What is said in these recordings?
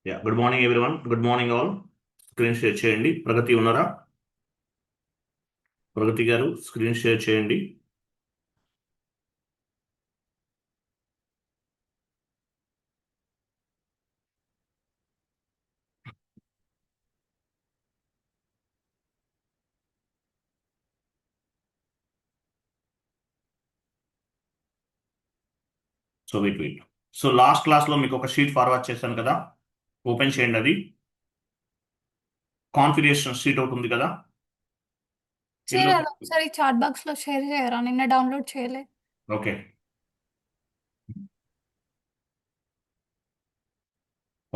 Good morning everyone. Good morning all. Screen share చేయండి. ప్రగతి ఉన్నారా? ప్రగతి గారు స్క్రీన్ షేర్ చేయండి. వెయిట్. సో లాస్ట్ క్లాస్లో మీకు ఒక షీట్ ఫార్వర్డ్ చేశాను కదా, ఓపెన్ చేయండి. అది కాన్ఫిగరేషన్ షీట్ ఒకటి ఉంది కదా. సరే అది ఒకసారి చాట్ బాక్స్ లో షేర్ చేయరా? నిన్న డౌన్లోడ్ చేయలే. ఓకే,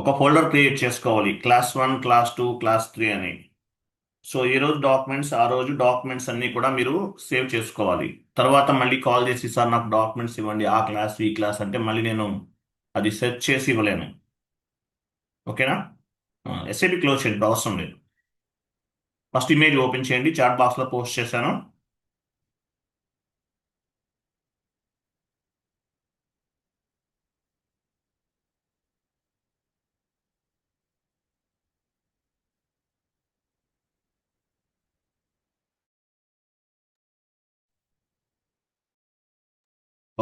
ఒక ఫోల్డర్ క్రియేట్ చేసుకోవాలి, క్లాస్ 1, క్లాస్ 2, క్లాస్ 3 అని. సో ఈ రోజు డాక్యుమెంట్స్, ఆ రోజు డాక్యుమెంట్స్ అన్ని కూడా మీరు సేవ్ చేసుకోవాలి. తర్వాత మళ్ళీ కాల్ చేసి సార్ నాకు డాక్యుమెంట్స్ ఇవ్వండి, ఆ క్లాస్ ఈ క్లాస్ అంటే మళ్ళీ నేను అది సెర్చ్ చేసి ఇవ్వలేను. ఓకేనా? ఎస్ఏపి క్లోజ్ చేయండి, అవసరం లేదు. ఫస్ట్ ఇమేజ్ ఓపెన్ చేయండి, చాట్ బాక్స్ లో పోస్ట్ చేశాను.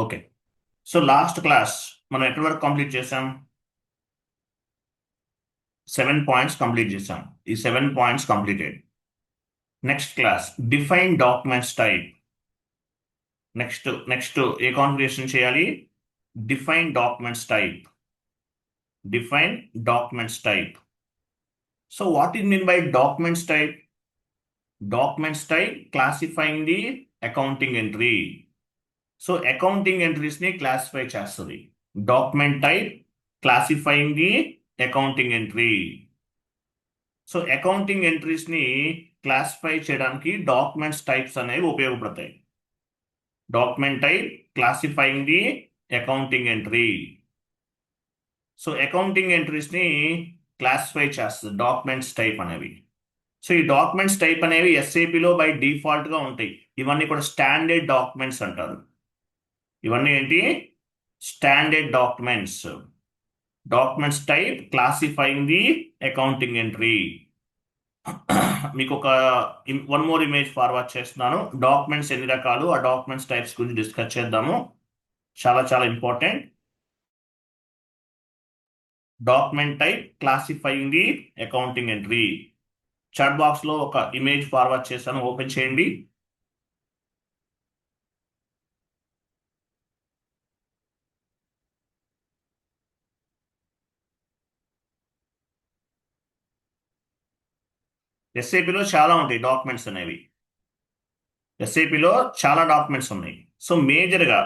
ఓకే, సో లాస్ట్ క్లాస్ మనం ఎక్కడి వరకు కంప్లీట్ చేసాం? 7 పాయింట్స్ కంప్లీట్ చేసాం. ఈ 7 points completed. Next class define documents type. నెక్స్ట్ ఏ కాన్ఫిగరేషన్ చేయాలి? Define documents type. Define documents type. So what is mean by documents type? Documents type classifying the accounting entry. So accounting entries ని classify చేస్తుంది. Document type classifying the accounting entry. So accounting entries ని classify చేయడానికి documents types అనేవి ఉపయోగపడతాయి. Document type classifying the accounting entry. So accounting entries ని classify చేస్తుంది documents type అనేవి. So ఈ డాక్యుమెంట్స్ టైప్ అనేవి ఎస్ఏపిలో బై డిఫాల్ట్ గా ఉంటాయి. ఇవన్నీ కూడా స్టాండర్డ్ డాక్యుమెంట్స్ అంటారు. ఇవన్నీ ఏంటి? Standard documents. Documents type classifying the accounting entry. మీకు ఒక వన్ మోర్ ఇమేజ్ ఫార్వర్డ్ చేస్తున్నాను. డాక్యుమెంట్స్ ఎన్ని రకాలు, ఆ డాక్యుమెంట్స్ టైప్స్ గురించి డిస్కస్ చేద్దాము. చాలా చాలా important. Document type classifying the accounting entry. Chat box లో ఒక ఇమేజ్ ఫార్వర్డ్ చేశాను, ఓపెన్ చేయండి. ఎస్ఏపిలో చాలా ఉంటాయి డాక్యుమెంట్స్ అనేవి. ఎస్ఏపిలో చాలా డాక్యుమెంట్స్ ఉన్నాయి. సో మేజర్గా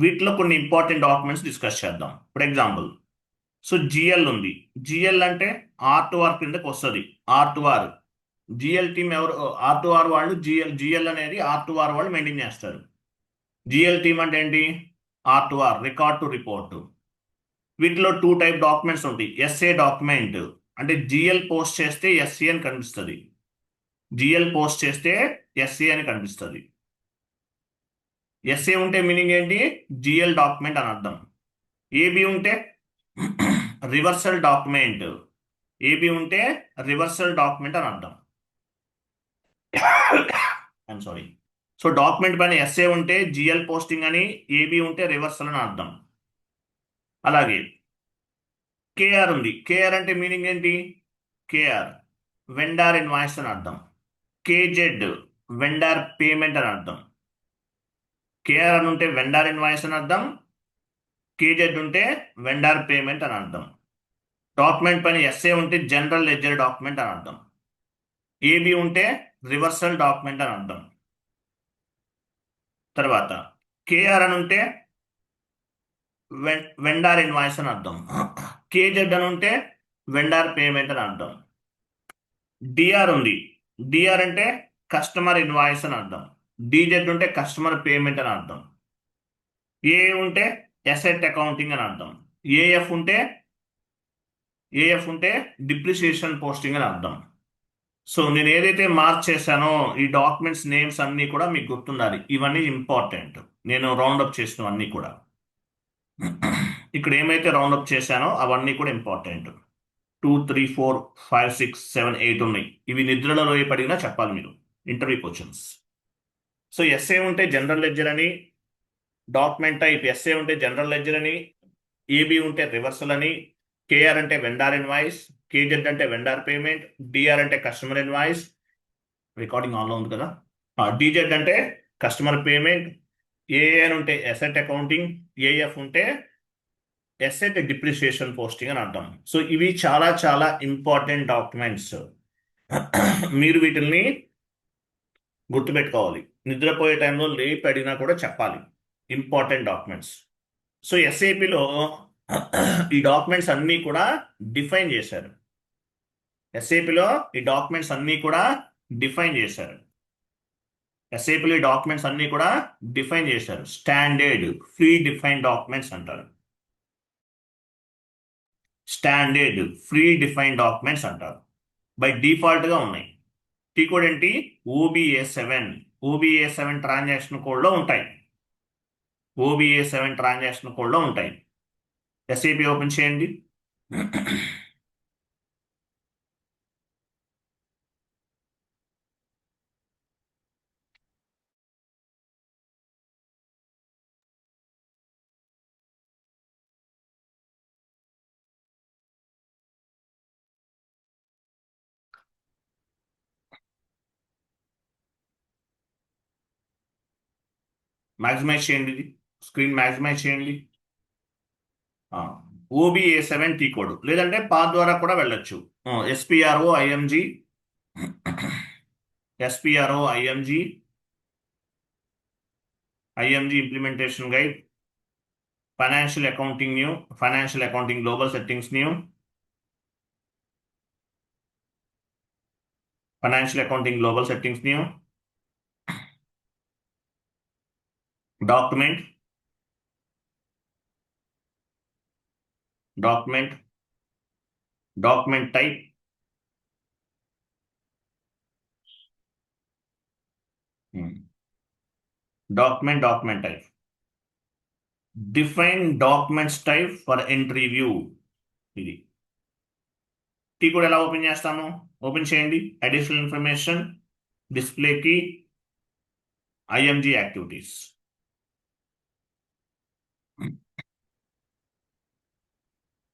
వీటిలో కొన్ని ఇంపార్టెంట్ డాక్యుమెంట్స్ డిస్కస్ చేద్దాం. ఫర్ ఎగ్జాంపుల్, సో జిఎల్ ఉంది. జిఎల్ అంటే R2R కిందకి వస్తుంది. R2R జిఎల్ టీమ్ ఎవరు? R2R వాళ్ళు. జిఎల్ అనేది R2R వాళ్ళు మెయింటైన్ చేస్తారు. జిఎల్ టీమ్ అంటే ఏంటి? R2R record to report. వీటిలో 2 టైప్ డాక్యుమెంట్స్ ఉంటాయి. ఎస్ఏ డాక్యుమెంట్ అంటే జిఎల్ పోస్ట్ చేస్తే ఎస్సీ అని కనిపిస్తుంది. జిఎల్ పోస్ట్ చేస్తే ఎస్సీ అని కనిపిస్తుంది. ఎస్ఏ ఉంటే మీనింగ్ ఏంటి? జిఎల్ డాక్యుమెంట్ అని అర్థం. ఏబి ఉంటే రివర్సల్ డాక్యుమెంట్. ఏబి ఉంటే రివర్సల్ డాక్యుమెంట్ అని అర్థం. I'm sorry. సో డాక్యుమెంట్ పైన ఎస్ఏ ఉంటే జిఎల్ పోస్టింగ్ అని, ఏబి ఉంటే రివర్సల్ అని అర్థం. అలాగే కేఆర్ ఉంది. కేఆర్ అంటే మీనింగ్ ఏంటి? కేఆర్ వెండార్ ఇన్వాయిస్ అని అర్థం. కేజెడ్ వెండార్ పేమెంట్ అని అర్థం. కేఆర్ అని ఉంటే వెండార్ ఇన్వాయిస్ అని అర్థం. కేజెడ్ ఉంటే వెండార్ పేమెంట్ అని అర్థం. డాక్యుమెంట్ పైన ఎస్ఏ ఉంటే జనరల్ లెడ్జర్ డాక్యుమెంట్ అని అర్థం. ఏబి ఉంటే రివర్సల్ డాక్యుమెంట్ అని అర్థం. తర్వాత కేఆర్ అని ఉంటే వెండార్ ఇన్వాయిస్ అని అర్థం. కేజెడ్ అని ఉంటే వెండార్ పేమెంట్ అని అర్థం. డిఆర్ ఉంది. డిఆర్ అంటే కస్టమర్ ఇన్వాయిస్ అని అర్థం. డిజెడ్ ఉంటే కస్టమర్ పేమెంట్ అని అర్థం. ఏ ఉంటే ఎసెట్ అకౌంటింగ్ అని అర్థం. ఏఎఫ్ ఉంటే డిప్రిసియేషన్ పోస్టింగ్ అని అర్థం. సో నేను ఏదైతే మార్క్ చేశానో ఈ డాక్యుమెంట్స్ నేమ్స్ అన్నీ కూడా మీకు గుర్తుండాలి. ఇవన్నీ ఇంపార్టెంట్. నేను రౌండప్ చేసినవన్నీ కూడా. ఇక్కడ ఏమైతే రౌండ్ అప్ చేశానో అవన్నీ కూడా ఇంపార్టెంట్. 2, 3, 4, 5, 6, 7, 8 ఉన్నాయి. ఇవి నిద్రలో పడినా చెప్పాలి మీరు, ఇంటర్వ్యూ క్వశ్చన్స్. సో ఎస్ఏ ఉంటే జనరల్ లెడ్జర్ అని, డాక్యుమెంట్ టైప్ ఎస్ఏ ఉంటే జనరల్ లెడ్జర్ అని, ఏబి ఉంటే రివర్సల్ అని, కేఆర్ అంటే వెండార్ ఇన్వాయిస్, కేజెడ్ అంటే వెండార్ పేమెంట్, డిఆర్ అంటే కస్టమర్ ఇన్వాయిస్, రికార్డింగ్ ఆన్లో ఉంది కదా, డిజెడ్ అంటే కస్టమర్ పేమెంట్, ఏఎన్ ఉంటే ఎసెట్ అకౌంటింగ్, ఏఎఫ్ ఉంటే ఎసెట్ డిప్రిసియేషన్ పోస్టింగ్ అని అర్థం. సో ఇవి చాలా చాలా ఇంపార్టెంట్ డాక్యుమెంట్స్. మీరు వీటిల్ని గుర్తుపెట్టుకోవాలి. నిద్రపోయే టైంలో లేపి అడిగినా కూడా చెప్పాలి, ఇంపార్టెంట్ డాక్యుమెంట్స్. సో ఎస్ఏపిలో ఈ డాక్యుమెంట్స్ అన్నీ కూడా డిఫైన్ చేశారు. ఎస్ఏపిలో ఈ డాక్యుమెంట్స్ అన్నీ కూడా డిఫైన్ చేశారు. ఎస్ఏపిలో ఈ డాక్యుమెంట్స్ అన్నీ కూడా డిఫైన్ చేశారు. స్టాండర్డ్ ఫ్రీ డిఫైన్ డాక్యుమెంట్స్ అంటారు. స్టాండర్డ్ ఫ్రీ డిఫైన్ డాక్యుమెంట్స్ అంటారు. బై డిఫాల్ట్గా ఉన్నాయి. టీ కోడ్ ఏంటి? OBA7. OBA7 ట్రాన్సాక్షన్ కోడ్లో ఉంటాయి. OBA7 ట్రాన్సాక్షన్ కోడ్లో ఉంటాయి. ఎస్ఏపి ఓపెన్ చేయండి. మ్యాక్సిమైజ్ చేయండి, ఇది స్క్రీన్ మ్యాక్సిమైజ్ చేయండి. OBA7 టీ కోడ్, లేదంటే పాత్ ద్వారా కూడా వెళ్ళొచ్చు. SPRO IMG, SPRO IMG, IMG implementation guide, financial accounting new, financial accounting global settings new, financial accounting global settings new, document, document, document type, document, document type, define documents type for entry view. ఇది T కూడా ఎలా open చేస్తాము? Open చేయండి. Additional information, డిస్ప్లేకి, IMG activities.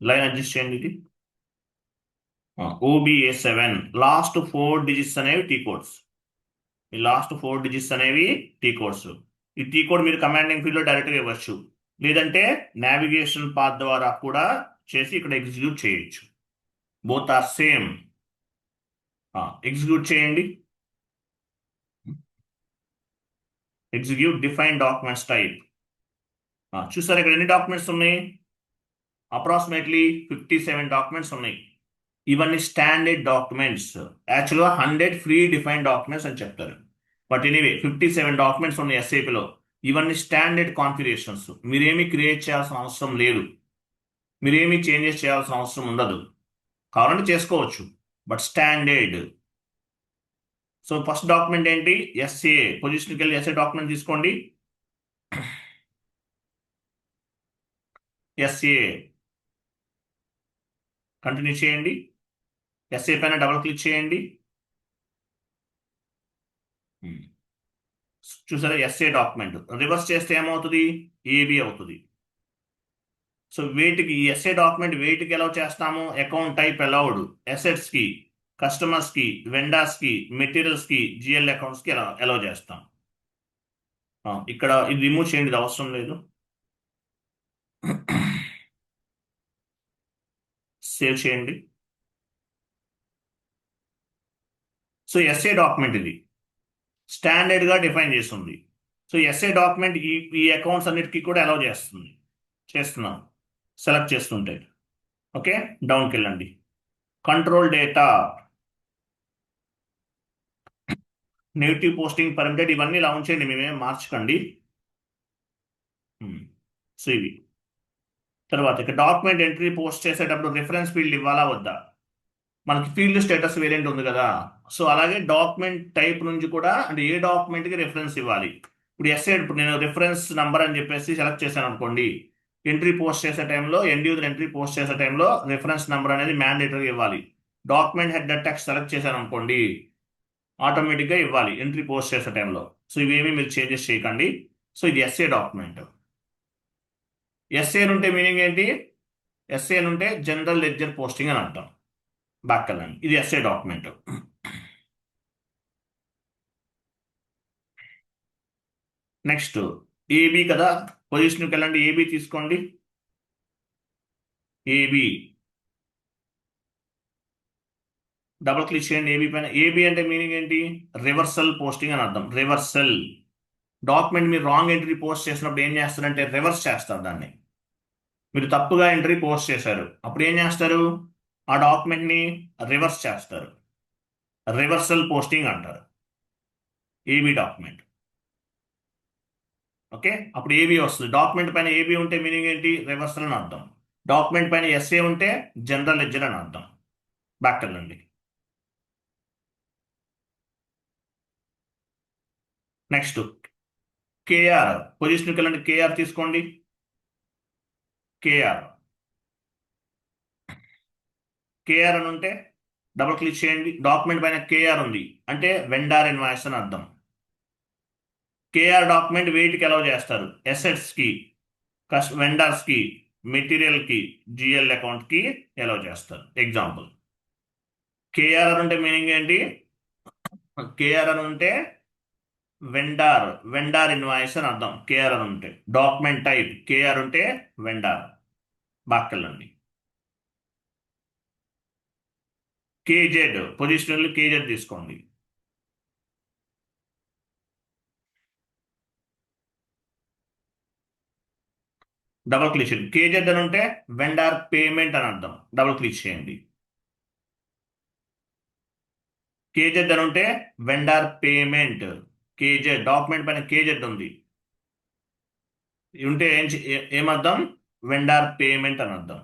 Line adjust చేయండి. ఇది OBA7 last 4 digits అనేవి T codes. ఈ లాస్ట్ 4 డిజిట్స్ అనేవి టీ కోడ్స్. ఈ టీ కోడ్ మీరు కమాండింగ్ ఫీల్డ్లో డైరెక్ట్గా ఇవ్వచ్చు, లేదంటే నావిగేషన్ పాత్ ద్వారా కూడా చేసి ఇక్కడ ఎగ్జిక్యూట్ చేయొచ్చు. Both are same. ఎగ్జిక్యూట్ చేయండి. Execute define documents type. చూసారు ఇక్కడ ఎన్ని డాక్యుమెంట్స్ ఉన్నాయి? అప్రాక్సిమేట్లీ 57 డాక్యుమెంట్స్ ఉన్నాయి. ఇవన్నీ స్టాండర్డ్ డాక్యుమెంట్స్. యాక్చువల్గా 100 ఫ్రీ డిఫైన్ డాక్యుమెంట్స్ అని చెప్తారు. బట్ ఎనీవే 57 డాక్యుమెంట్స్ ఉన్నాయి ఎస్ఏపిలో. ఇవన్నీ స్టాండర్డ్ కాన్ఫిగరేషన్స్. మీరేమీ క్రియేట్ చేయాల్సిన అవసరం లేదు, మీరేమీ చేంజెస్ చేయాల్సిన అవసరం ఉండదు. కావాలంటే చేసుకోవచ్చు, but standard. So first document ఏంటి? ఎస్ఏ. పొజిషన్కి వెళ్ళి ఎస్ఏ డాక్యుమెంట్ తీసుకోండి. ఎస్ఏ కంటిన్యూ చేయండి. ఎస్ఏ పైన డబుల్ క్లిక్ చేయండి. చూసారా, ఎస్ఏ డాక్యుమెంట్. రివర్స్ చేస్తే ఏమవుతుంది? ఏబి అవుతుంది. సో వేటికి ఈ ఎస్ఏ డాక్యుమెంట్ వేటికి అలౌ చేస్తాము? అకౌంట్ టైప్ అలౌడ్, అసెట్స్కి, కస్టమర్స్కి, వెండర్స్కి, మెటీరియల్స్కి, GL అకౌంట్స్కి అలౌ చేస్తాం. ఇక్కడ ఇది రిమూవ్ చేయండి, ఇది అవసరం లేదు. సేవ్ చేయండి. సో ఎస్ఏ డాక్యుమెంట్ ఇది స్టాండర్డ్గా డిఫైన్ చేస్తుంది. సో ఎస్ఏ డాక్యుమెంట్ ఈ అకౌంట్స్ అన్నిటికీ కూడా అలౌ చేస్తున్నాం సెలెక్ట్ చేస్తుంటే. ఓకే, డౌన్కి వెళ్ళండి. Control data, negative posting, permitted, ఇవన్నీ ఇలా ఉంచేయండి, మేమేం మార్చకండి. సో ఇవి తర్వాత ఇక డాక్యుమెంట్ ఎంట్రీ పోస్ట్ చేసేటప్పుడు రిఫరెన్స్ ఫీల్డ్ ఇవ్వాలా వద్దా? మనకి ఫీల్డ్ స్టేటస్ వేరియంట్ ఉంది కదా, సో అలాగే డాక్యుమెంట్ టైప్ నుంచి కూడా, అంటే ఏ డాక్యుమెంట్కి రిఫరెన్స్ ఇవ్వాలి. ఇప్పుడు ఎస్ఏ, ఇప్పుడు నేను రిఫరెన్స్ నంబర్ అని చెప్పేసి సెలెక్ట్ చేశాను అనుకోండి, ఎంట్రీ పోస్ట్ చేసే టైంలో ఎండ్ యూజర్ ఎంట్రీ పోస్ట్ చేసే టైంలో రిఫరెన్స్ నెంబర్ అనేది మ్యాండేటరీ ఇవ్వాలి. డాక్యుమెంట్ హెడర్ టెక్స్ట్ సెలెక్ట్ చేశాను అనుకోండి, ఆటోమేటిక్గా ఇవ్వాలి ఎంట్రీ పోస్ట్ చేసే టైంలో. సో ఇవేమి మీరు చేంజెస్ చేయకండి. సో ఇది ఎస్ఏ డాక్యుమెంట్. ఎస్ఏ ఉంటే మీనింగ్ ఏంటి? ఎస్ఏ ఉంటే జనరల్ లెడ్జర్ పోస్టింగ్ అని అర్థం. బ్యాక్ వెళ్ళండి, ఇది ఎస్ఏ డాక్యుమెంట్. నెక్స్ట్ ఏబి కదా, పొజిషన్కి వెళ్ళండి, ఏబి తీసుకోండి. ఏబి డబుల్ క్లిక్ చేయండి ఏబి పైన. ఏబి అంటే మీనింగ్ ఏంటి? రివర్సల్ పోస్టింగ్ అని అర్థం. రివర్సల్ డాక్యుమెంట్ మీరు రాంగ్ ఎంట్రీ పోస్ట్ చేసినప్పుడు ఏం చేస్తారంటే రివర్స్ చేస్తారు దాన్ని. మీరు తప్పుగా ఎంట్రీ పోస్ట్ చేశారు, అప్పుడు ఏం చేస్తారు? ఆ డాక్యుమెంట్ని రివర్స్ చేస్తారు. రివర్సల్ పోస్టింగ్ అంటారు ఏబి డాక్యుమెంట్. ఓకే, అప్పుడు ఏబి వస్తుంది. డాక్యుమెంట్ పైన ఏబి ఉంటే మీనింగ్ ఏంటి? రివర్సల్ అని అర్థం. డాక్యుమెంట్ పైన ఎస్ఏ ఉంటే జనరల్ లెడ్జర్ అని అర్థం. బ్యాక్ వెళ్ళండి. నెక్స్ట్ కేఆర్, పొజిషన్కి వెళ్ళండి, కేఆర్ తీసుకోండి. కేఆర్ కేఆర్ అని ఉంటే డబుల్ క్లిక్ చేయండి. డాక్యుమెంట్ పైన కేఆర్ ఉంది అంటే వెండార్ ఇన్వాయిస్ అని అర్థం. కేఆర్ డాక్యుమెంట్ వెయిట్కి అలౌ చేస్తారు. ఎసెట్స్కి, వెండర్స్కి, మెటీరియల్కి, జిఎల్ అకౌంట్కి అలౌ చేస్తారు. ఎగ్జాంపుల్ కేఆర్ అని ఉంటే మీనింగ్ ఏంటి? కేఆర్ అని ఉంటే వెండార్ ఇన్వాయిస్ అని అర్థం. కేఆర్ అని ఉంటే డాక్యుమెంట్ టైప్ కేఆర్ ఉంటే వెండార్. బాక్కెళ్ళండి. కేజెడ్, పొజిషనల్ కేజెడ్ తీసుకోండి. డబుల్ క్లిక్ చేయండి. కేజెడ్ అని ఉంటే వెండార్ పేమెంట్ అని అర్థం. డబుల్ క్లిక్ చేయండి. కేజెడ్ అని ఉంటే వెండార్ పేమెంట్. కేజెడ్ డాక్యుమెంట్ పైన కేజెడ్ ఉంది ఉంటే ఏమర్థం? వెండార్ పేమెంట్ అని అర్థం.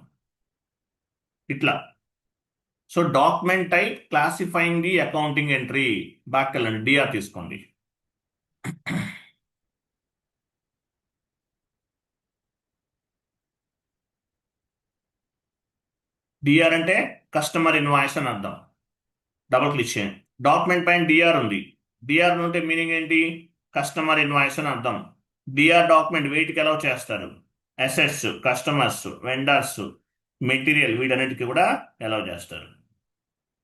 ఇట్లా. So document type classifying the accounting entry. Back వెళ్ళండి, డిఆర్ తీసుకోండి. డిఆర్ అంటే కస్టమర్ ఇన్వాయిస్ అని అర్థం. డబుల్ క్లిక్ చేయండి. డాక్యుమెంట్ పైన డిఆర్ ఉంది. డిఆర్ ఉంటే మీనింగ్ ఏంటి? కస్టమర్ ఇన్వాయిస్ అని అర్థం. డిఆర్ డాక్యుమెంట్ వెయిట్కి అలౌ చేస్తారు. అసెట్స్, కస్టమర్స్, వెండర్స్, మెటీరియల్ వీటన్నిటికీ కూడా అలౌ చేస్తారు.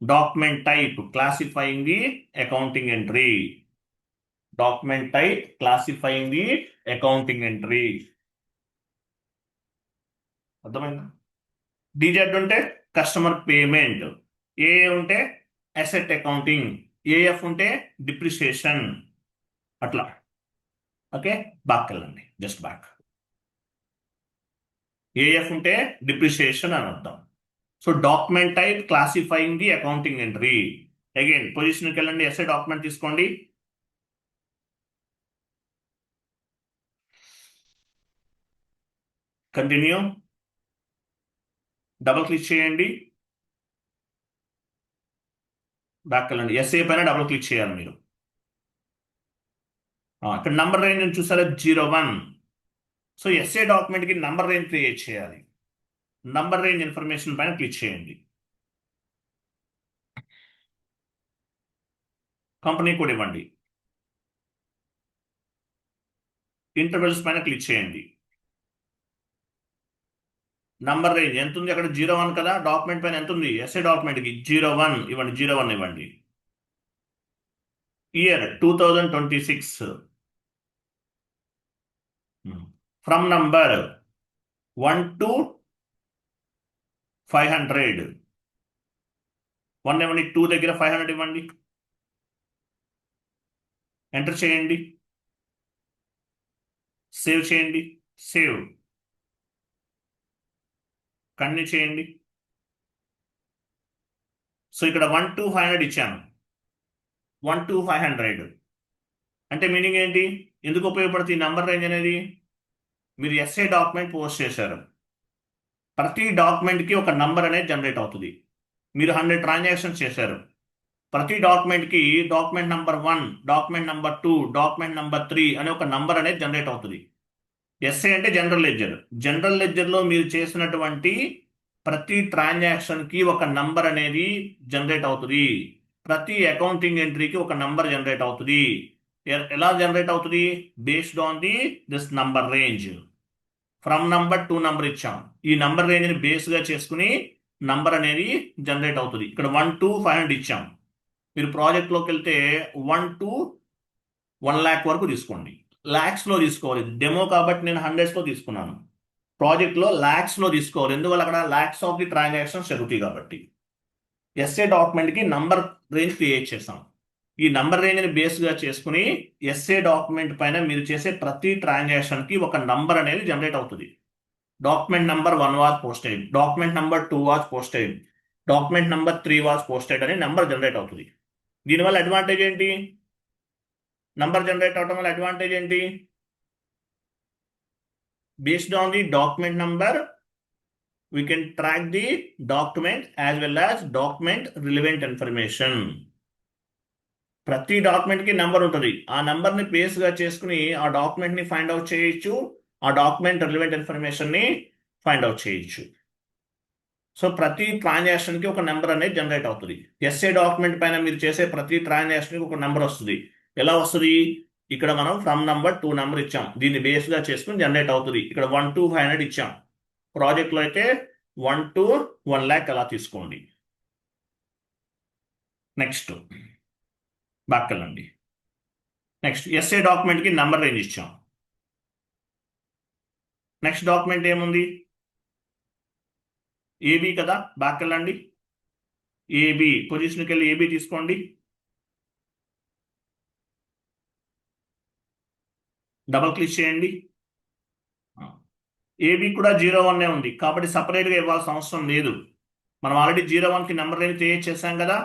Document type classifying the accounting entry. Document type classifying the accounting entry. అర్థమైందా? డిజెడ్ ఉంటే కస్టమర్ పేమెంట్. ఏ ఉంటే అసెట్ అకౌంటింగ్. ఏఎఫ్ ఉంటే డిప్రిసియేషన్. అట్లా. ఓకే, బ్యాక్ వెళ్ళండి, జస్ట్ బ్యాక్. ఏఎఫ్ ఉంటే డిప్రిసియేషన్ అని అర్థం. So document type classifying the accounting entry. Again పొజిషన్కి వెళ్ళండి, ఎస్ఏ డాక్యుమెంట్ తీసుకోండి. కంటిన్యూ. డబుల్ క్లిక్ చేయండి. బ్యాక్ వెళ్ళండి. ఎస్ఏ పైన డబుల్ క్లిక్ చేయాలి మీరు. ఇక్కడ నంబర్ రేంజ్ చూసారా? 01. సో ఎస్ఏ డాక్యుమెంట్కి నంబర్ రేంజ్ క్రియేట్ చేయాలి. నంబర్ రేంజ్ ఇన్ఫర్మేషన్ పైన క్లిక్ చేయండి. కంపెనీ కోడ్ ఇవ్వండి. ఇంటర్వెల్స్ పైన క్లిక్ చేయండి. నంబర్ రేంజ్ ఎంత ఉంది అక్కడ? 01 కదా. డాక్యుమెంట్ పైన ఎంత ఉంది? ఎస్ఏ డాక్యుమెంట్కి 01 ఇవ్వండి. 01 ఇవ్వండి. ఇయర్ 2026. From number 1 to 500. 1 ఇవ్వండి, 2 దగ్గర 500 ఇవ్వండి. ఎంటర్ చేయండి. సేవ్ చేయండి. సేవ్. కంటిన్యూ చేయండి. సో ఇక్కడ 1 to 500 ఇచ్చాను. 1 to 500 అంటే మీనింగ్ ఏంటి? ఎందుకు ఉపయోగపడుతుంది ఈ నంబర్ రేంజ్ అనేది? మీరు ఎస్ఏ డాక్యుమెంట్ పోస్ట్ చేశారు, ప్రతి డాక్యుమెంట్కి ఒక నంబర్ అనేది జనరేట్ అవుతుంది. మీరు 100 ట్రాన్సాక్షన్స్ చేశారు, ప్రతి డాక్యుమెంట్కి document number 1, document number 2, document number 3 అనే ఒక నంబర్ అనేది జనరేట్ అవుతుంది. ఎస్ఏ అంటే జనరల్ లెడ్జర్. జనరల్ లెడ్జర్లో మీరు చేసినటువంటి ప్రతి ట్రాన్సాక్షన్కి ఒక నంబర్ అనేది జనరేట్ అవుతుంది. ప్రతి అకౌంటింగ్ ఎంట్రీకి ఒక నంబర్ జనరేట్ అవుతుంది. ఎలా జనరేట్ అవుతుంది? Based on this number range. From number to number ఇచ్చాం. ఈ నంబర్ రేంజ్ని బేస్గా చేసుకుని నంబర్ అనేది జనరేట్ అవుతుంది. ఇక్కడ 1 to 500 ఇచ్చాం. మీరు ప్రాజెక్ట్లోకి వెళ్తే 1 to 1 lakh వరకు తీసుకోండి. ల్యాక్స్లో తీసుకోవాలి. డెమో కాబట్టి నేను హండ్రెడ్స్లో తీసుకున్నాను. ప్రాజెక్ట్లో ల్యాక్స్లో తీసుకోవాలి. ఎందువల్ల అక్కడ ల్యాక్స్ ఆఫ్ ది ట్రాన్సాక్షన్స్ జరుగుతాయి కాబట్టి. ఎస్ఏ డాక్యుమెంట్కి నంబర్ రేంజ్ క్రియేట్ చేసాం. ఈ నంబర్ రేంజ్ని బేస్గా చేసుకుని ఎస్ఏ డాక్యుమెంట్ పైన మీరు చేసే ప్రతి ట్రాన్సాక్షన్కి ఒక నంబర్ అనేది జనరేట్ అవుతుంది. Document number 1 was posted, document number 2 was posted, document number 3 was posted అనే నంబర్ జనరేట్ అవుతుంది. దీనివల్ల అడ్వాంటేజ్ ఏంటి? నంబర్ జనరేట్ అవడం వల్ల అడ్వాంటేజ్ ఏంటి? Based on the document number we can track the document as well as document relevant information. ప్రతి document కి number ఉంటుంది. ఆ నంబర్ ని బేస్ గా చేసుకుని ఆ డాక్యుమెంట్ ని ఫైండ్ అవుట్ చేయొచ్చు. ఆ డాక్యుమెంట్ రిలవెంట్ ఇన్ఫర్మేషన్ ని ఫైండ్ అవుట్ చేయొచ్చు. సో ప్రతి ట్రాన్సాక్షన్ కి ఒక నెంబర్ అనేది జనరేట్ అవుతుంది. ఎస్ఏ డాక్యుమెంట్ పైన మీరు చేసే ప్రతి ట్రాన్సాక్షన్ కి ఒక నెంబర్ వస్తుంది. ఎలా వస్తుంది? ఇక్కడ మనం ఫ్రమ్ నంబర్ టు నంబర్ ఇచ్చాం. దీన్ని బేస్ గా చేసుకుని జనరేట్ అవుతుంది. ఇక్కడ 1 to 500 ఇచ్చాం. ప్రాజెక్ట్లో అయితే 1 to 1 lakh అలా తీసుకోండి. నెక్స్ట్ బ్యాక్ వెళ్ళండి. నెక్స్ట్ ఎస్ఏ డాక్యుమెంట్కి నంబర్ రేంజ్ ఇచ్చాం. నెక్స్ట్ డాక్యుమెంట్ ఏముంది? ఏబి కదా. బ్యాక్ వెళ్ళండి. ఏబి పొజిషన్కి వెళ్ళి ఏబి తీసుకోండి. డబల్ క్లిక్ చేయండి. ఏబి కూడా 01 ఉంది కాబట్టి సపరేట్గా ఇవ్వాల్సిన అవసరం లేదు. మనం ఆల్రెడీ 01కి నంబర్ రేంజ్ క్రియేట్ చేశాం కదా.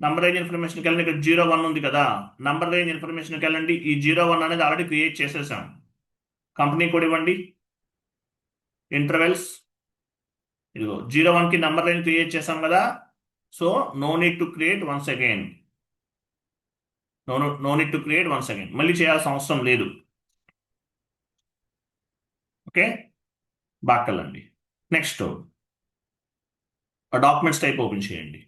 నంబర్ రేంజ్ ఇన్ఫర్మేషన్కి వెళ్ళండి. ఇక్కడ 01 ఉంది కదా. నంబర్ రేంజ్ ఇన్ఫర్మేషన్కి వెళ్ళండి. ఈ 01 అనేది ఆల్రెడీ క్రియేట్ చేసేసాం. కంపెనీ కోడ్ ఇవ్వండి. ఇంటర్వెల్స్ ఇదిగో 01కి నంబర్ రేంజ్ క్రియేట్ చేసాం కదా. So no need to create once again. No need to create once again. మళ్ళీ చేయాల్సిన అవసరం లేదు. ఓకే, బ్యాక్ వెళ్ళండి. నెక్స్ట్ డాక్యుమెంట్స్ టైప్ ఓపెన్ చేయండి.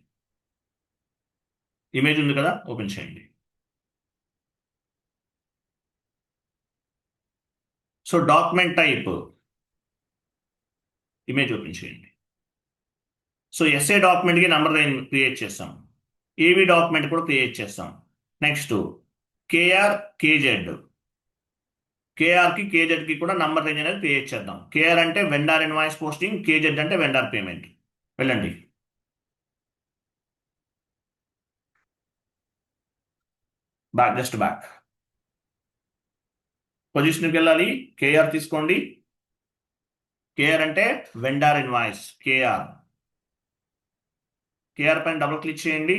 ఇమేజ్ ఉంది కదా, ఓపెన్ చేయండి. So document type image open చేయండి. సో ఎస్ఏ డాక్యుమెంట్కి నంబర్ రేంజ్ క్రియేట్ చేస్తాం. ఏవి డాక్యుమెంట్ కూడా క్రియేట్ చేస్తాం. Next K R K Z. కేఆర్కి కేజెడ్కి కూడా నంబర్ రేంజ్ అనేది క్రియేట్ చేద్దాం. కేఆర్ అంటే వెండార్ ఇన్వాయిస్ పోస్టింగ్, కేజెడ్ అంటే వెండార్ పేమెంట్. వెళ్ళండి. Back, just back. పొజిషన్కి వెళ్ళాలి. కేఆర్ తీసుకోండి. కేఆర్ అంటే వెండార్ ఇన్వాయిస్. కేఆర్ పైన డబుల్ క్లిక్ చేయండి.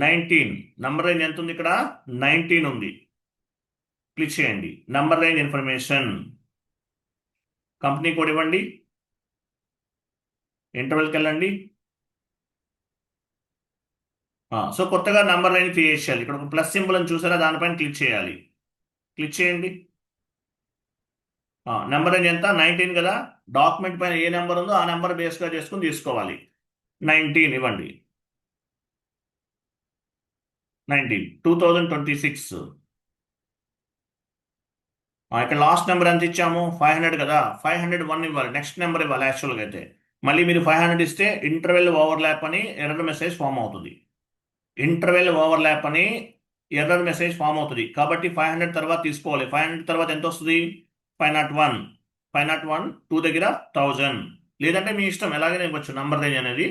19 నంబర్ రేంజ్ ఎంత ఉంది? ఇక్కడ 19 ఉంది. క్లిక్ చేయండి. Number range information, company code ఇవ్వండి. ఇంటర్వెల్కి వెళ్ళండి. సో కొత్తగా నంబర్ రేంజ్ క్రియేట్ చేయాలి. ఇక్కడ ఒక ప్లస్ సింబల్ అని చూసారా, దానిపైన క్లిక్ చేయాలి. క్లిక్ చేయండి. నెంబర్ రేంజ్ ఎంత? 19 కదా. డాక్యుమెంట్ పైన ఏ నెంబర్ ఉందో ఆ నెంబర్ బేస్గా చేసుకుని తీసుకోవాలి. 19 ఇవ్వండి. 19 2026. ఇక్కడ లాస్ట్ నెంబర్ ఎంత ఇచ్చాము? 500 కదా. 501 ఇవ్వాలి. నెక్స్ట్ నెంబర్ ఇవ్వాలి యాక్చువల్గా అయితే. మళ్ళీ మీరు 500 ఇస్తే ఇంటర్వెల్ ఓవర్లాప్ అని ఎర్రర్ మెసేజ్ ఫామ్ అవుతుంది. ఇంటర్వెల్ ఓవర్లాప్ అని ఎర్రర్ మెసేజ్ ఫామ్ అవుతుంది. కాబట్టి 500 తర్వాత తీసుకోవాలి. 500 తర్వాత ఎంత వస్తుంది? 501. 501 2 దగ్గర 1000. లేదంటే మీ ఇష్టం, ఎలాగైనా ఇవ్వచ్చు. నంబర్ రేంజ్ అనేది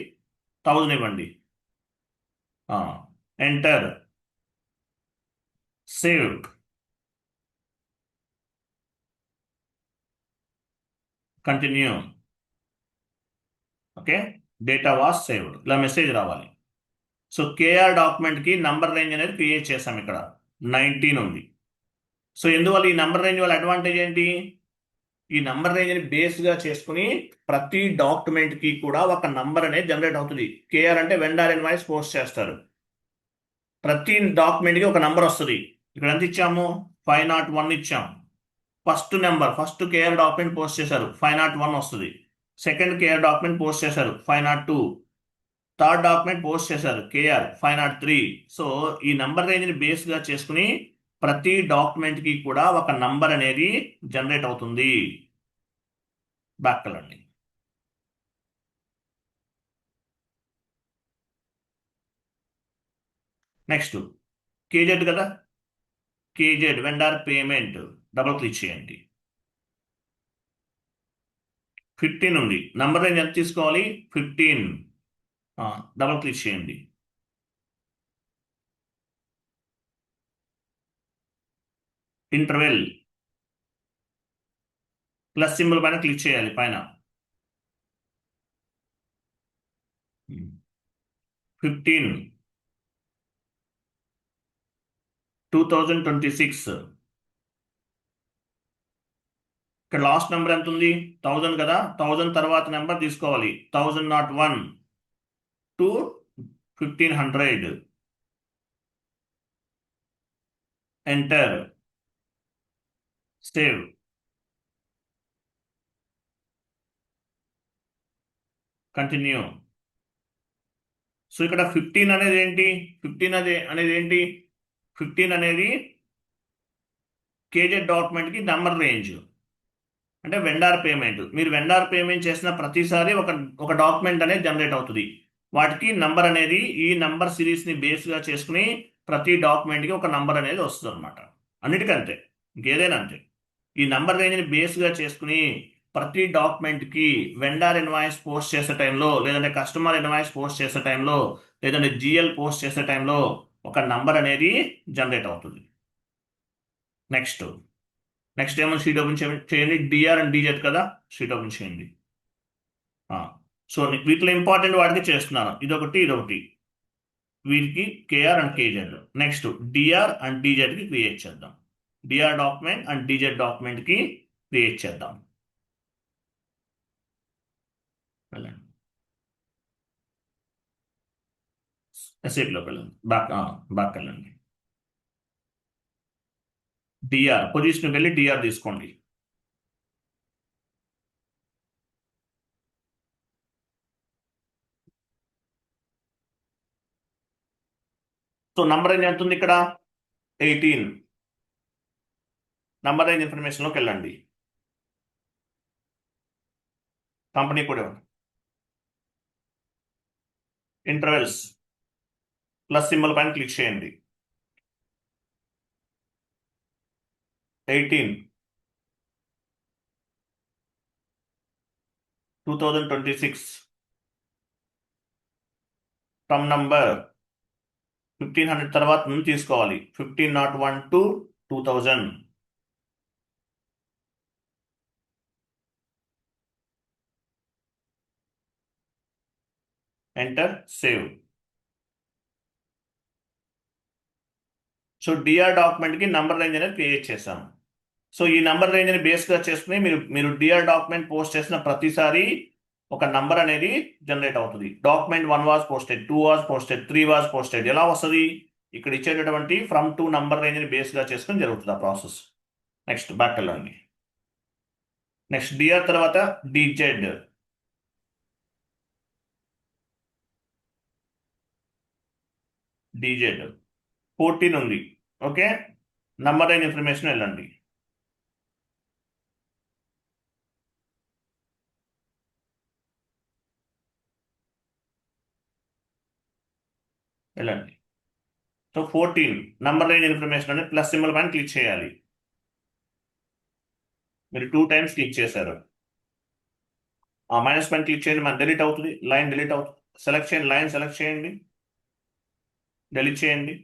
1000 ఇవ్వండి. Enter. Save. Continue. Okay, data was saved. ఇలా మెసేజ్ రావాలి. సో కేఆర్ డాక్యుమెంట్కి నంబర్ రేంజ్ అనేది క్రియేట్ చేసాం. ఇక్కడ 19 ఉంది. సో ఎందువల్ల ఈ నంబర్ రేంజ్ వల్ల అడ్వాంటేజ్ ఏంటి? ఈ నంబర్ రేంజ్ని బేస్గా చేసుకుని ప్రతి డాక్యుమెంట్కి కూడా ఒక నంబర్ అనేది జనరేట్ అవుతుంది. కేఆర్ అంటే వెండార్ ఇన్వాయిస్ పోస్ట్ చేస్తారు. ప్రతి డాక్యుమెంట్కి ఒక నంబర్ వస్తుంది. ఇక్కడ ఎంత ఇచ్చాము? 501 ఇచ్చాం. First number, first KR document post చేశారు 501 వస్తుంది. సెకండ్ కేఆర్ డాక్యుమెంట్ పోస్ట్ చేశారు 502. థర్డ్ డాక్యుమెంట్ పోస్ట్ చేశారు కేఆర్ 503. సో ఈ నంబర్ రేంజ్ని బేస్గా చేసుకుని ప్రతి డాక్యుమెంట్కి కూడా ఒక నంబర్ అనేది జనరేట్ అవుతుంది. బ్యాక్ వెళ్ళండి. నెక్స్ట్ కేజెడ్ కదా, KZ vendor payment double click చేయండి. 15 ఉంది. నంబర్ రేంజ్ ఎంత తీసుకోవాలి? 15. డబుల్ క్లిక్ చేయండి. ఇంటర్వెల్ ప్లస్ సింబల్ పైన క్లిక్ చేయాలి పైన. 15 2026. ఇక్కడ లాస్ట్ నెంబర్ ఎంత ఉంది? 1000 కదా. 1000 తర్వాత నెంబర్ తీసుకోవాలి. 1001 to 1500. Enter, save. Continue. So ఇక్కడ 15 అనేది ఏంటి? 15 అనేది కేజెడ్ డాక్యుమెంట్కి నెంబర్ రేంజ్, అంటే వెండార్ పేమెంట్. మీరు వెండార్ పేమెంట్ చేసిన ప్రతిసారి ఒక డాక్యుమెంట్ అనేది జనరేట్ అవుతుంది. వాటికి నంబర్ అనేది ఈ నంబర్ సిరీస్ని బేస్గా చేసుకుని ప్రతి డాక్యుమెంట్కి ఒక నంబర్ అనేది వస్తుంది అనమాట. అన్నిటికంతే, ఇంకేదైనా అంతే. ఈ నంబర్ రేంజ్ని బేస్గా చేసుకుని ప్రతి డాక్యుమెంట్కి వెండార్ ఇన్వాయిస్ పోస్ట్ చేసే టైంలో, లేదంటే కస్టమర్ ఇన్వాయిస్ పోస్ట్ చేసే టైంలో, లేదంటే జిఎల్ పోస్ట్ చేసే టైంలో ఒక నంబర్ అనేది జనరేట్ అవుతుంది. నెక్స్ట్ ఏమో షీట్ ఓపెన్ చేయండి. డిఆర్ అండ్ డిజెడ్ కదా, షీట్ ఓపెన్ చేయండి. సో వీటిలో ఇంపార్టెంట్ వాటికి చేస్తున్నాను. ఇదొకటి. వీటికి K R and K Z. Next D R and డిజెడ్కి క్రియేట్ చేద్దాం. డిఆర్ డాక్యుమెంట్ అండ్ డిజెడ్ డాక్యుమెంట్కి క్రియేట్ చేద్దాం. వెళ్ళండి, ఎస్ఏపిలోకి వెళ్ళండి. బ్యాక్ వెళ్ళండి. డిఆర్ పొజిషన్కి వెళ్ళి డిఆర్ తీసుకోండి. సో నంబర్ రేంజ్ ఎంత ఉంది ఇక్కడ? 18. నంబర్ రేంజ్ ఇన్ఫర్మేషన్లోకి వెళ్ళండి. కంపెనీ కూడా ఇంటర్వెల్స్ ప్లస్ సింబల్ పైన క్లిక్ చేయండి. 18 2026. ఫ్రమ్ నంబర్ 1500 తర్వాత నుంచి తీసుకోవాలి. 1501 to 2000. Enter, save. So DR డాక్యుమెంట్కి నంబర్ రేంజ్ అనేది క్రియేట్ చేశాం. సో ఈ నంబర్ రేంజ్ని బేస్గా చేసుకుని మీరు డిఆర్ డాక్యుమెంట్ పోస్ట్ చేసిన ప్రతిసారి ఒక నంబర్ అనేది జనరేట్ అవుతుంది. Document 1 was posted, 2 was posted, 3 was posted. ఎలా వస్తుంది? ఇక్కడ ఇచ్చేటటువంటి ఫ్రమ్ టు నంబర్ రేంజ్ని బేస్గా చేసుకుని జరుగుతుంది ఆ ప్రాసెస్. నెక్స్ట్ బ్యాక్ వెళ్ళండి. నెక్స్ట్ డిఆర్ తర్వాత డిజెడ్. డిజెడ్ 14 ఉంది. ఓకే, నంబర్ రేంజ్ ఇన్ఫర్మేషన్ వెళ్ళండి. సో 14 నంబర్ రేంజ్ ఇన్ఫర్మేషన్ అనేది ప్లస్ సింబల్ పైన క్లిక్ చేయాలి. మీరు 2 టైమ్స్ క్లిక్ చేశారు. ఆ మైనస్ పైన క్లిక్ చేయండి, మన డిలీట్ అవుతుంది. లైన్ డిలీట్ అవుతుంది. సెలెక్ట్ చేయండి, లైన్ సెలెక్ట్ చేయండి, డిలీట్ చేయండి.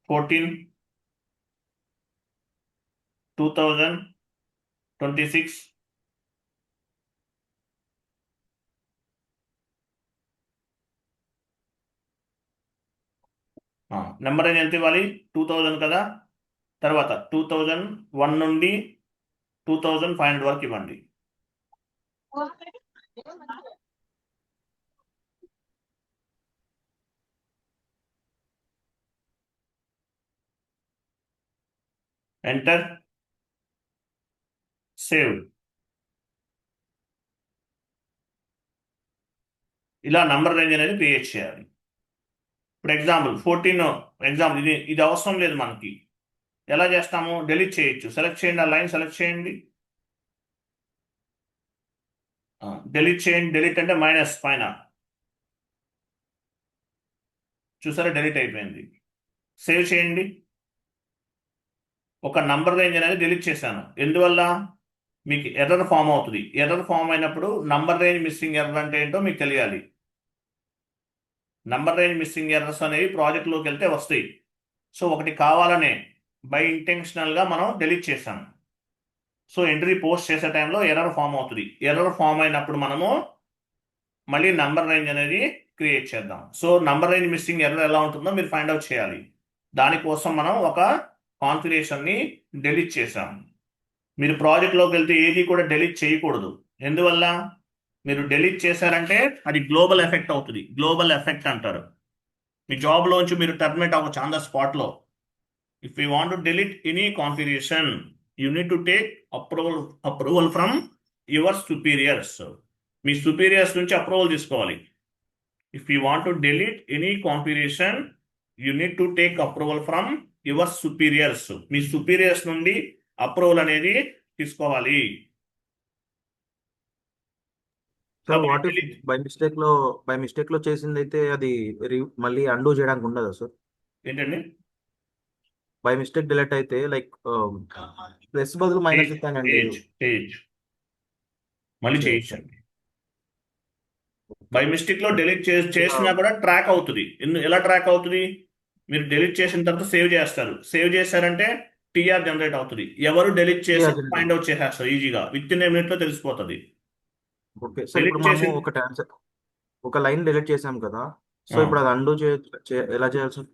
14 2026. నెంబర్ రేంజ్ ఎంత ఇవ్వాలి? 2000 కదా. తర్వాత 2001 నుండి 2500 వరకు ఇవ్వండి. Enter, save. ఇలా నంబర్ రేంజ్ అనేది క్రియేట్ చేయాలి. ఇప్పుడు ఎగ్జాంపుల్ 14 ఎగ్జాంపుల్ ఇది అవసరం లేదు మనకి. ఎలా చేస్తాము? డెలీట్ చేయొచ్చు. సెలెక్ట్ చేయండి, ఆ లైన్ సెలెక్ట్ చేయండి, డెలీట్ చేయండి. డెలీట్ అంటే మైనస్ పైన చూసారా, డెలీట్ అయిపోయింది. సేవ్ చేయండి. ఒక నంబర్ రేంజ్ అనేది డెలీట్ చేశాను. ఎందువల్ల? మీకు ఎర్రర్ ఫామ్ అవుతుంది. ఎర్రర్ ఫామ్ అయినప్పుడు నంబర్ రేంజ్ మిస్సింగ్ ఎర్రర్ అంటే ఏంటో మీకు తెలియాలి. నంబర్ రేంజ్ మిస్సింగ్ ఎర్రర్స్ అనేవి ప్రాజెక్ట్లోకి వెళ్తే వస్తాయి. సో ఒకటి కావాలనే బై ఇంటెన్షనల్గా మనం డెలీట్ చేసాం. సో ఎంట్రీ పోస్ట్ చేసే టైంలో ఎర్రర్ ఫామ్ అవుతుంది. ఎర్రర్ ఫామ్ అయినప్పుడు మనము మళ్ళీ నంబర్ రేంజ్ అనేది క్రియేట్ చేద్దాం. So number range missing error ఎలా ఉంటుందో మీరు ఫైండ్ అవుట్ చేయాలి. దానికోసం మనం ఒక కాన్ఫిగరేషన్ని డెలీట్ చేసాం. మీరు ప్రాజెక్ట్లోకి వెళ్తే ఏది కూడా డెలీట్ చేయకూడదు. ఎందువల్ల? మీరు డెలీట్ చేశారంటే అది గ్లోబల్ ఎఫెక్ట్ అవుతుంది. గ్లోబల్ ఎఫెక్ట్ అంటారు. మీ జాబ్లోంచి మీరు టర్మినేట్ అవ్వచ్చు ఆన్ ద స్పాట్లో. If you want to delete any configuration, you need to take approval from your superiors. Me superiors నుంచి అప్రూవల్ తీసుకోవాలి. If you want to delete any configuration, you need to take approval from your superiors. Me superiors నుండి approval అనేది తీసుకోవాలి. So what if by mistake లో చేసింది అయితే అది మళ్ళీ అండూ చేయడానికి ఉండదా సార్? ఏంటండి? బై మిస్టేక్ డిలీట్ అయితే లైక్ ప్లస్ బదులు మైనస్ ఇస్తానండి. మళ్ళీ చేయించండి. బై మిస్టేక్ లో డెలీట్ చేసినా కూడా ట్రాక్ అవుతుంది. ఎలా ట్రాక్ అవుతుంది? మీరు డెలీట్ చేసిన తర్వాత సేవ్ చేస్తారు. సేవ్ చేశారంటే టీఆర్ జనరేట్ అవుతుంది. ఎవరు డెలీట్ చేసి ఫైండ్ అవుట్ చేసేస్తారు ఈజీగా. విత్ ఇన్ ఏ మినిట్ లో తెలిసిపోతుంది. ఓకే సార్, ఇప్పుడు మనము ఒక లైన్ డిలీట్ చేసాం కదా, సో ఇప్పుడు అది అండూ ఎలా చేయాలి సార్?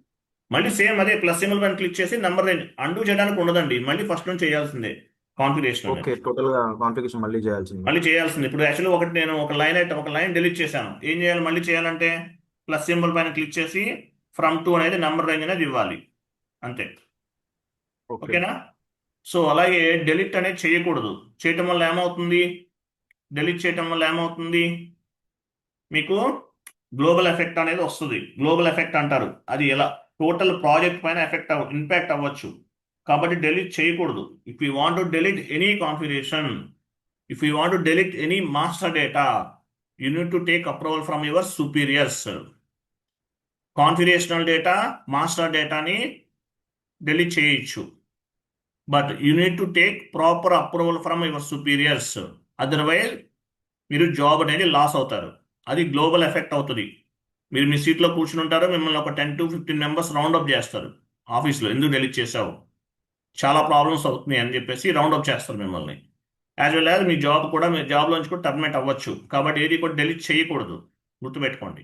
మళ్ళీ సేమ్ అదే ప్లస్ సింబల్ పైన క్లిక్ చేసి నంబర్ రేంజ్ అండూ చేయడానికి ఉండదండి. మళ్ళీ ఫస్ట్ నుంచి చేయాల్సిందే కాన్ఫిగరేషన్. ఓకే, టోటల్ గా కాన్ఫిగరేషన్ మళ్ళీ చేయాల్సింది. ఇప్పుడు యాక్చువల్లీ నేను ఒక లైన్ డెలీట్ చేశాను. ఏం చేయాలి? మళ్ళీ చేయాలంటే ప్లస్ సింబల్ పైన క్లిక్ చేసి ఫ్రమ్ టు అనేది నంబర్ రేంజ్ అనేది ఇవ్వాలి. అంతే. ఓకేనా? సో అలాగే డెలీట్ అనేది చేయకూడదు. చేయటం వల్ల ఏమవుతుంది? డెలీట్ చేయటం వల్ల ఏమవుతుంది? మీకు గ్లోబల్ ఎఫెక్ట్ అనేది వస్తుంది. గ్లోబల్ ఎఫెక్ట్ అంటారు. అది ఎలా? టోటల్ ప్రాజెక్ట్ పైన ఇంపాక్ట్ అవ్వచ్చు. కాబట్టి డెలీట్ చేయకూడదు. If you want to delete any configuration, if you want to delete any master data, you need to take approval from your superiors. Configurational data, master డేటాని delete చేయొచ్చు, but you need to take proper approval from your superiors. Otherwise మీరు job అనేది loss అవుతారు. అది global effect అవుతుంది. మీరు మీ సీట్లో కూర్చుని ఉంటారు, మిమ్మల్ని ఒక 10 to 15 మెంబర్స్ రౌండప్ చేస్తారు ఆఫీస్లో. ఎందుకు డెలీట్ చేసావు, చాలా ప్రాబ్లమ్స్ అవుతున్నాయి అని చెప్పేసి రౌండప్ చేస్తారు మిమ్మల్ని. యాజ్ వెల్ యాజ్ మీ జాబ్లోంచి కూడా టర్మినేట్ అవ్వచ్చు. కాబట్టి ఏది కూడా డెలీట్ చేయకూడదు. గుర్తుపెట్టుకోండి.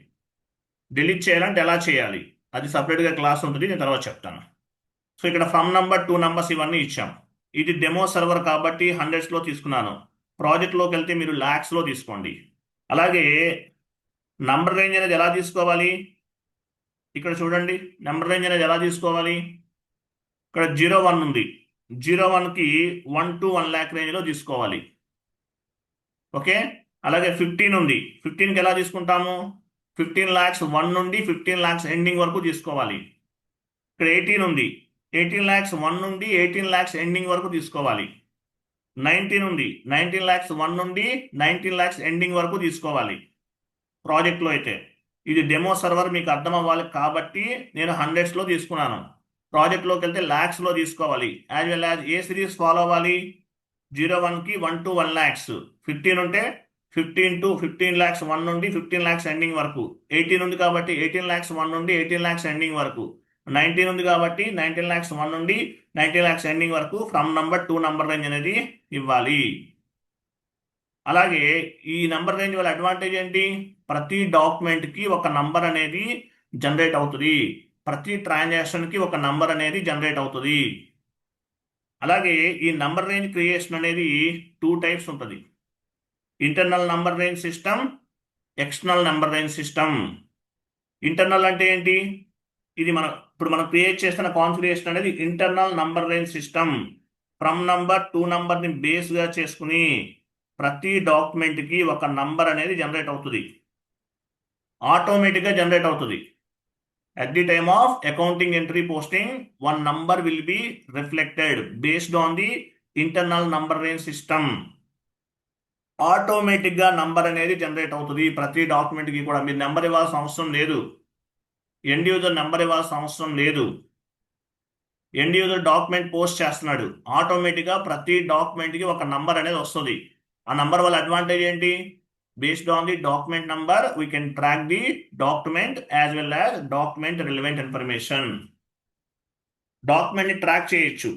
డెలీట్ చేయాలంటే ఎలా చేయాలి అది సపరేట్గా క్లాస్ ఉంటుంది, నేను తర్వాత చెప్తాను. సో ఇక్కడ ఫ్రమ్ నంబర్ 2 నంబర్స్ ఇవన్నీ ఇచ్చాం. ఇది డెమో సర్వర్ కాబట్టి 100s తీసుకున్నాను. ప్రాజెక్ట్లోకి వెళ్తే మీరు ల్యాక్స్లో తీసుకోండి. అలాగే నంబర్ రేంజ్ అనేది ఎలా తీసుకోవాలి? ఇక్కడ చూడండి, నంబర్ రేంజ్ అనేది ఎలా తీసుకోవాలి? ఇక్కడ 01 ఉంది. 01కి 1 to 1 lakh రేంజ్లో తీసుకోవాలి. ఓకే. అలాగే 15 ఉంది. 15కి ఎలా తీసుకుంటాము? 15 lakhs 1 నుండి 15 lakhs ఎండింగ్ వరకు తీసుకోవాలి. ఇక్కడ 18 ఉంది. 18 lakhs 1 నుండి 18 lakhs ఎండింగ్ వరకు తీసుకోవాలి. 19 ఉంది. 19 lakhs 1 నుండి 19 lakhs ఎండింగ్ వరకు తీసుకోవాలి. ప్రాజెక్ట్లో అయితే ఇది డెమో సర్వర్, మీకు అర్థం అవ్వాలి కాబట్టి నేను 100s తీసుకున్నాను. ప్రాజెక్ట్లోకి వెళ్తే ల్యాక్స్లో తీసుకోవాలి. As well as a series follow అవ్వాలి? 01కి 1 to 1 lakhs. 15 ఉంటే 15 lakhs 1 నుండి 15 lakhs ఎండింగ్ వరకు. 18 ఉంది కాబట్టి 18 lakhs 1 నుండి 18 lakhs ఎండింగ్ వరకు. 19 ఉంది కాబట్టి 19 lakhs 1 నుండి 19 lakhs ఎండింగ్ వరకు ఫ్రమ్ నంబర్ 2 నంబర్ రేంజ్ అనేది ఇవ్వాలి. అలాగే ఈ నంబర్ రేంజ్ వల్ల అడ్వాంటేజ్ ఏంటి? ప్రతి డాక్యుమెంట్కి ఒక నంబర్ అనేది జనరేట్ అవుతుంది. ప్రతి ట్రాన్సాక్షన్కి ఒక నంబర్ అనేది జనరేట్ అవుతుంది. అలాగే ఈ నంబర్ రేంజ్ క్రియేషన్ అనేది 2 types ఉంటుంది. Internal number range system, external number range system. Internal అంటే ఏంటి? ఇది ఇప్పుడు మనం క్రియేట్ చేస్తున్న కాన్ఫిగరేషన్ అనేది internal number range system. From number to నంబర్ని బేస్గా చేసుకుని ప్రతి డాక్యుమెంట్కి ఒక నంబర్ అనేది జనరేట్ అవుతుంది, ఆటోమేటిక్గా జనరేట్ అవుతుంది. At the time of accounting entry posting, one number will be reflected based on the internal number range system. ఆటోమేటిక్గా నంబర్ అనేది జనరేట్ అవుతుంది ప్రతి డాక్యుమెంట్కి కూడా. మీరు నెంబర్ ఇవ్వాల్సిన అవసరం లేదు, ఎండ్ యూజర్ నెంబర్ ఇవ్వాల్సిన అవసరం లేదు. ఎండ్ యూజర్ డాక్యుమెంట్ పోస్ట్ చేస్తున్నాడు, ఆటోమేటిక్గా ప్రతి డాక్యుమెంట్కి ఒక నంబర్ అనేది వస్తుంది. ఆ నంబర్ వల్ల అడ్వాంటేజ్ ఏంటి? Based on the document number, we can track the document as well as document relevant information. Document ని ట్రాక్ చేయొచ్చు,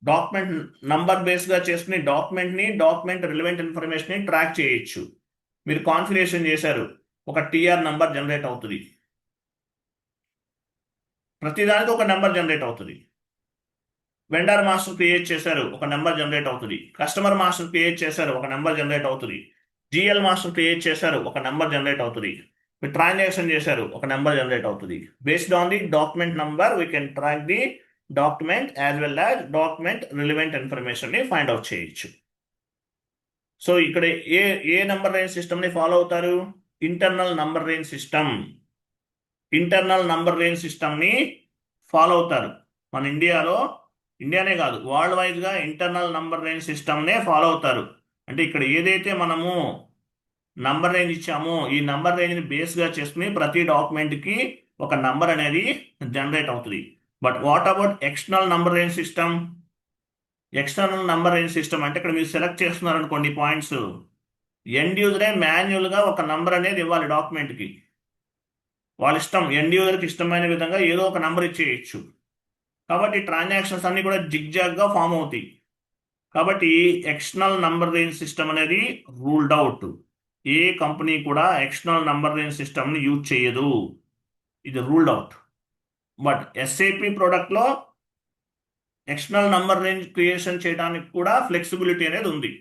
డాక్యుమెంట్ నంబర్ బేస్ గా చేసుకుని డాక్యుమెంట్ రిలవెంట్ ఇన్ఫర్మేషన్ ని ట్రాక్ చేయొచ్చు. మీరు కాన్ఫిగరేషన్ చేశారు, ఒక టిఆర్ నంబర్ జనరేట్ అవుతుంది, ప్రతిదానికి ఒక నెంబర్ జనరేట్ అవుతుంది. వెండర్ మాస్టర్ క్రియేట్ చేశారు, ఒక నెంబర్ జనరేట్ అవుతుంది. కస్టమర్ మాస్టర్ క్రియేట్ చేశారు, ఒక నెంబర్ జనరేట్ అవుతుంది. జిఎల్ మాస్టర్ క్రియేట్ చేశారు, ఒక నెంబర్ జనరేట్ అవుతుంది. మీరు ట్రాన్సాక్షన్ చేశారు, ఒక నెంబర్ జనరేట్ అవుతుంది. Based on the document number we can track the document as well as document relevant information ని ఫైండ్ అవుట్ చేయొచ్చు. సో ఇక్కడ ఏ నంబర్ రేంజ్ సిస్టమ్ ని ఫాలో అవుతారు? Internal number range system. Internal number range system ని follow అవుతారు. మన ఇండియానే కాదు, world wise గా ఇంటర్నల్ నంబర్ రేంజ్ సిస్టమ్ నే ఫాలో అవుతారు. అంటే ఇక్కడ ఏదైతే మనము నంబర్ రేంజ్ ఇచ్చామో ఈ నంబర్ రేంజ్ ని బేస్ గా చేసుకుని ప్రతి డాక్యుమెంట్ కి ఒక నంబర్ అనేది జనరేట్ అవుతుంది. But what about external number range system? External number range system అంటే ఇక్కడ మీరు సెలెక్ట్ చేస్తున్నారు అనుకోండి పాయింట్స్, ఎండ్ యూజరే మాన్యువల్ గా ఒక నంబర్ అనేది ఇవ్వాలి డాక్యుమెంట్ కి. వాళ్ళ ఇష్టం, ఎండ్ యూజర్కి ఇష్టమైన విధంగా ఏదో ఒక నంబర్ ఇచ్చేయచ్చు. కాబట్టి ట్రాన్సాక్షన్స్ అన్ని కూడా జిగ్జాగ్ గా ఫామ్ అవుతాయి. కాబట్టి ఎక్స్టర్నల్ నంబర్ రేంజ్ సిస్టమ్ అనేది రూల్డ్ అవుట్. ఏ కంపెనీ కూడా ఎక్స్టర్నల్ నంబర్ రేంజ్ సిస్టమ్ ని యూజ్ చేయదు, ఇది ruled out. But SAP product లో ఎక్స్టర్నల్ నంబర్ రేంజ్ క్రియేషన్ చేయడానికి కూడా ఫ్లెక్సిబిలిటీ అనేది ఉంది.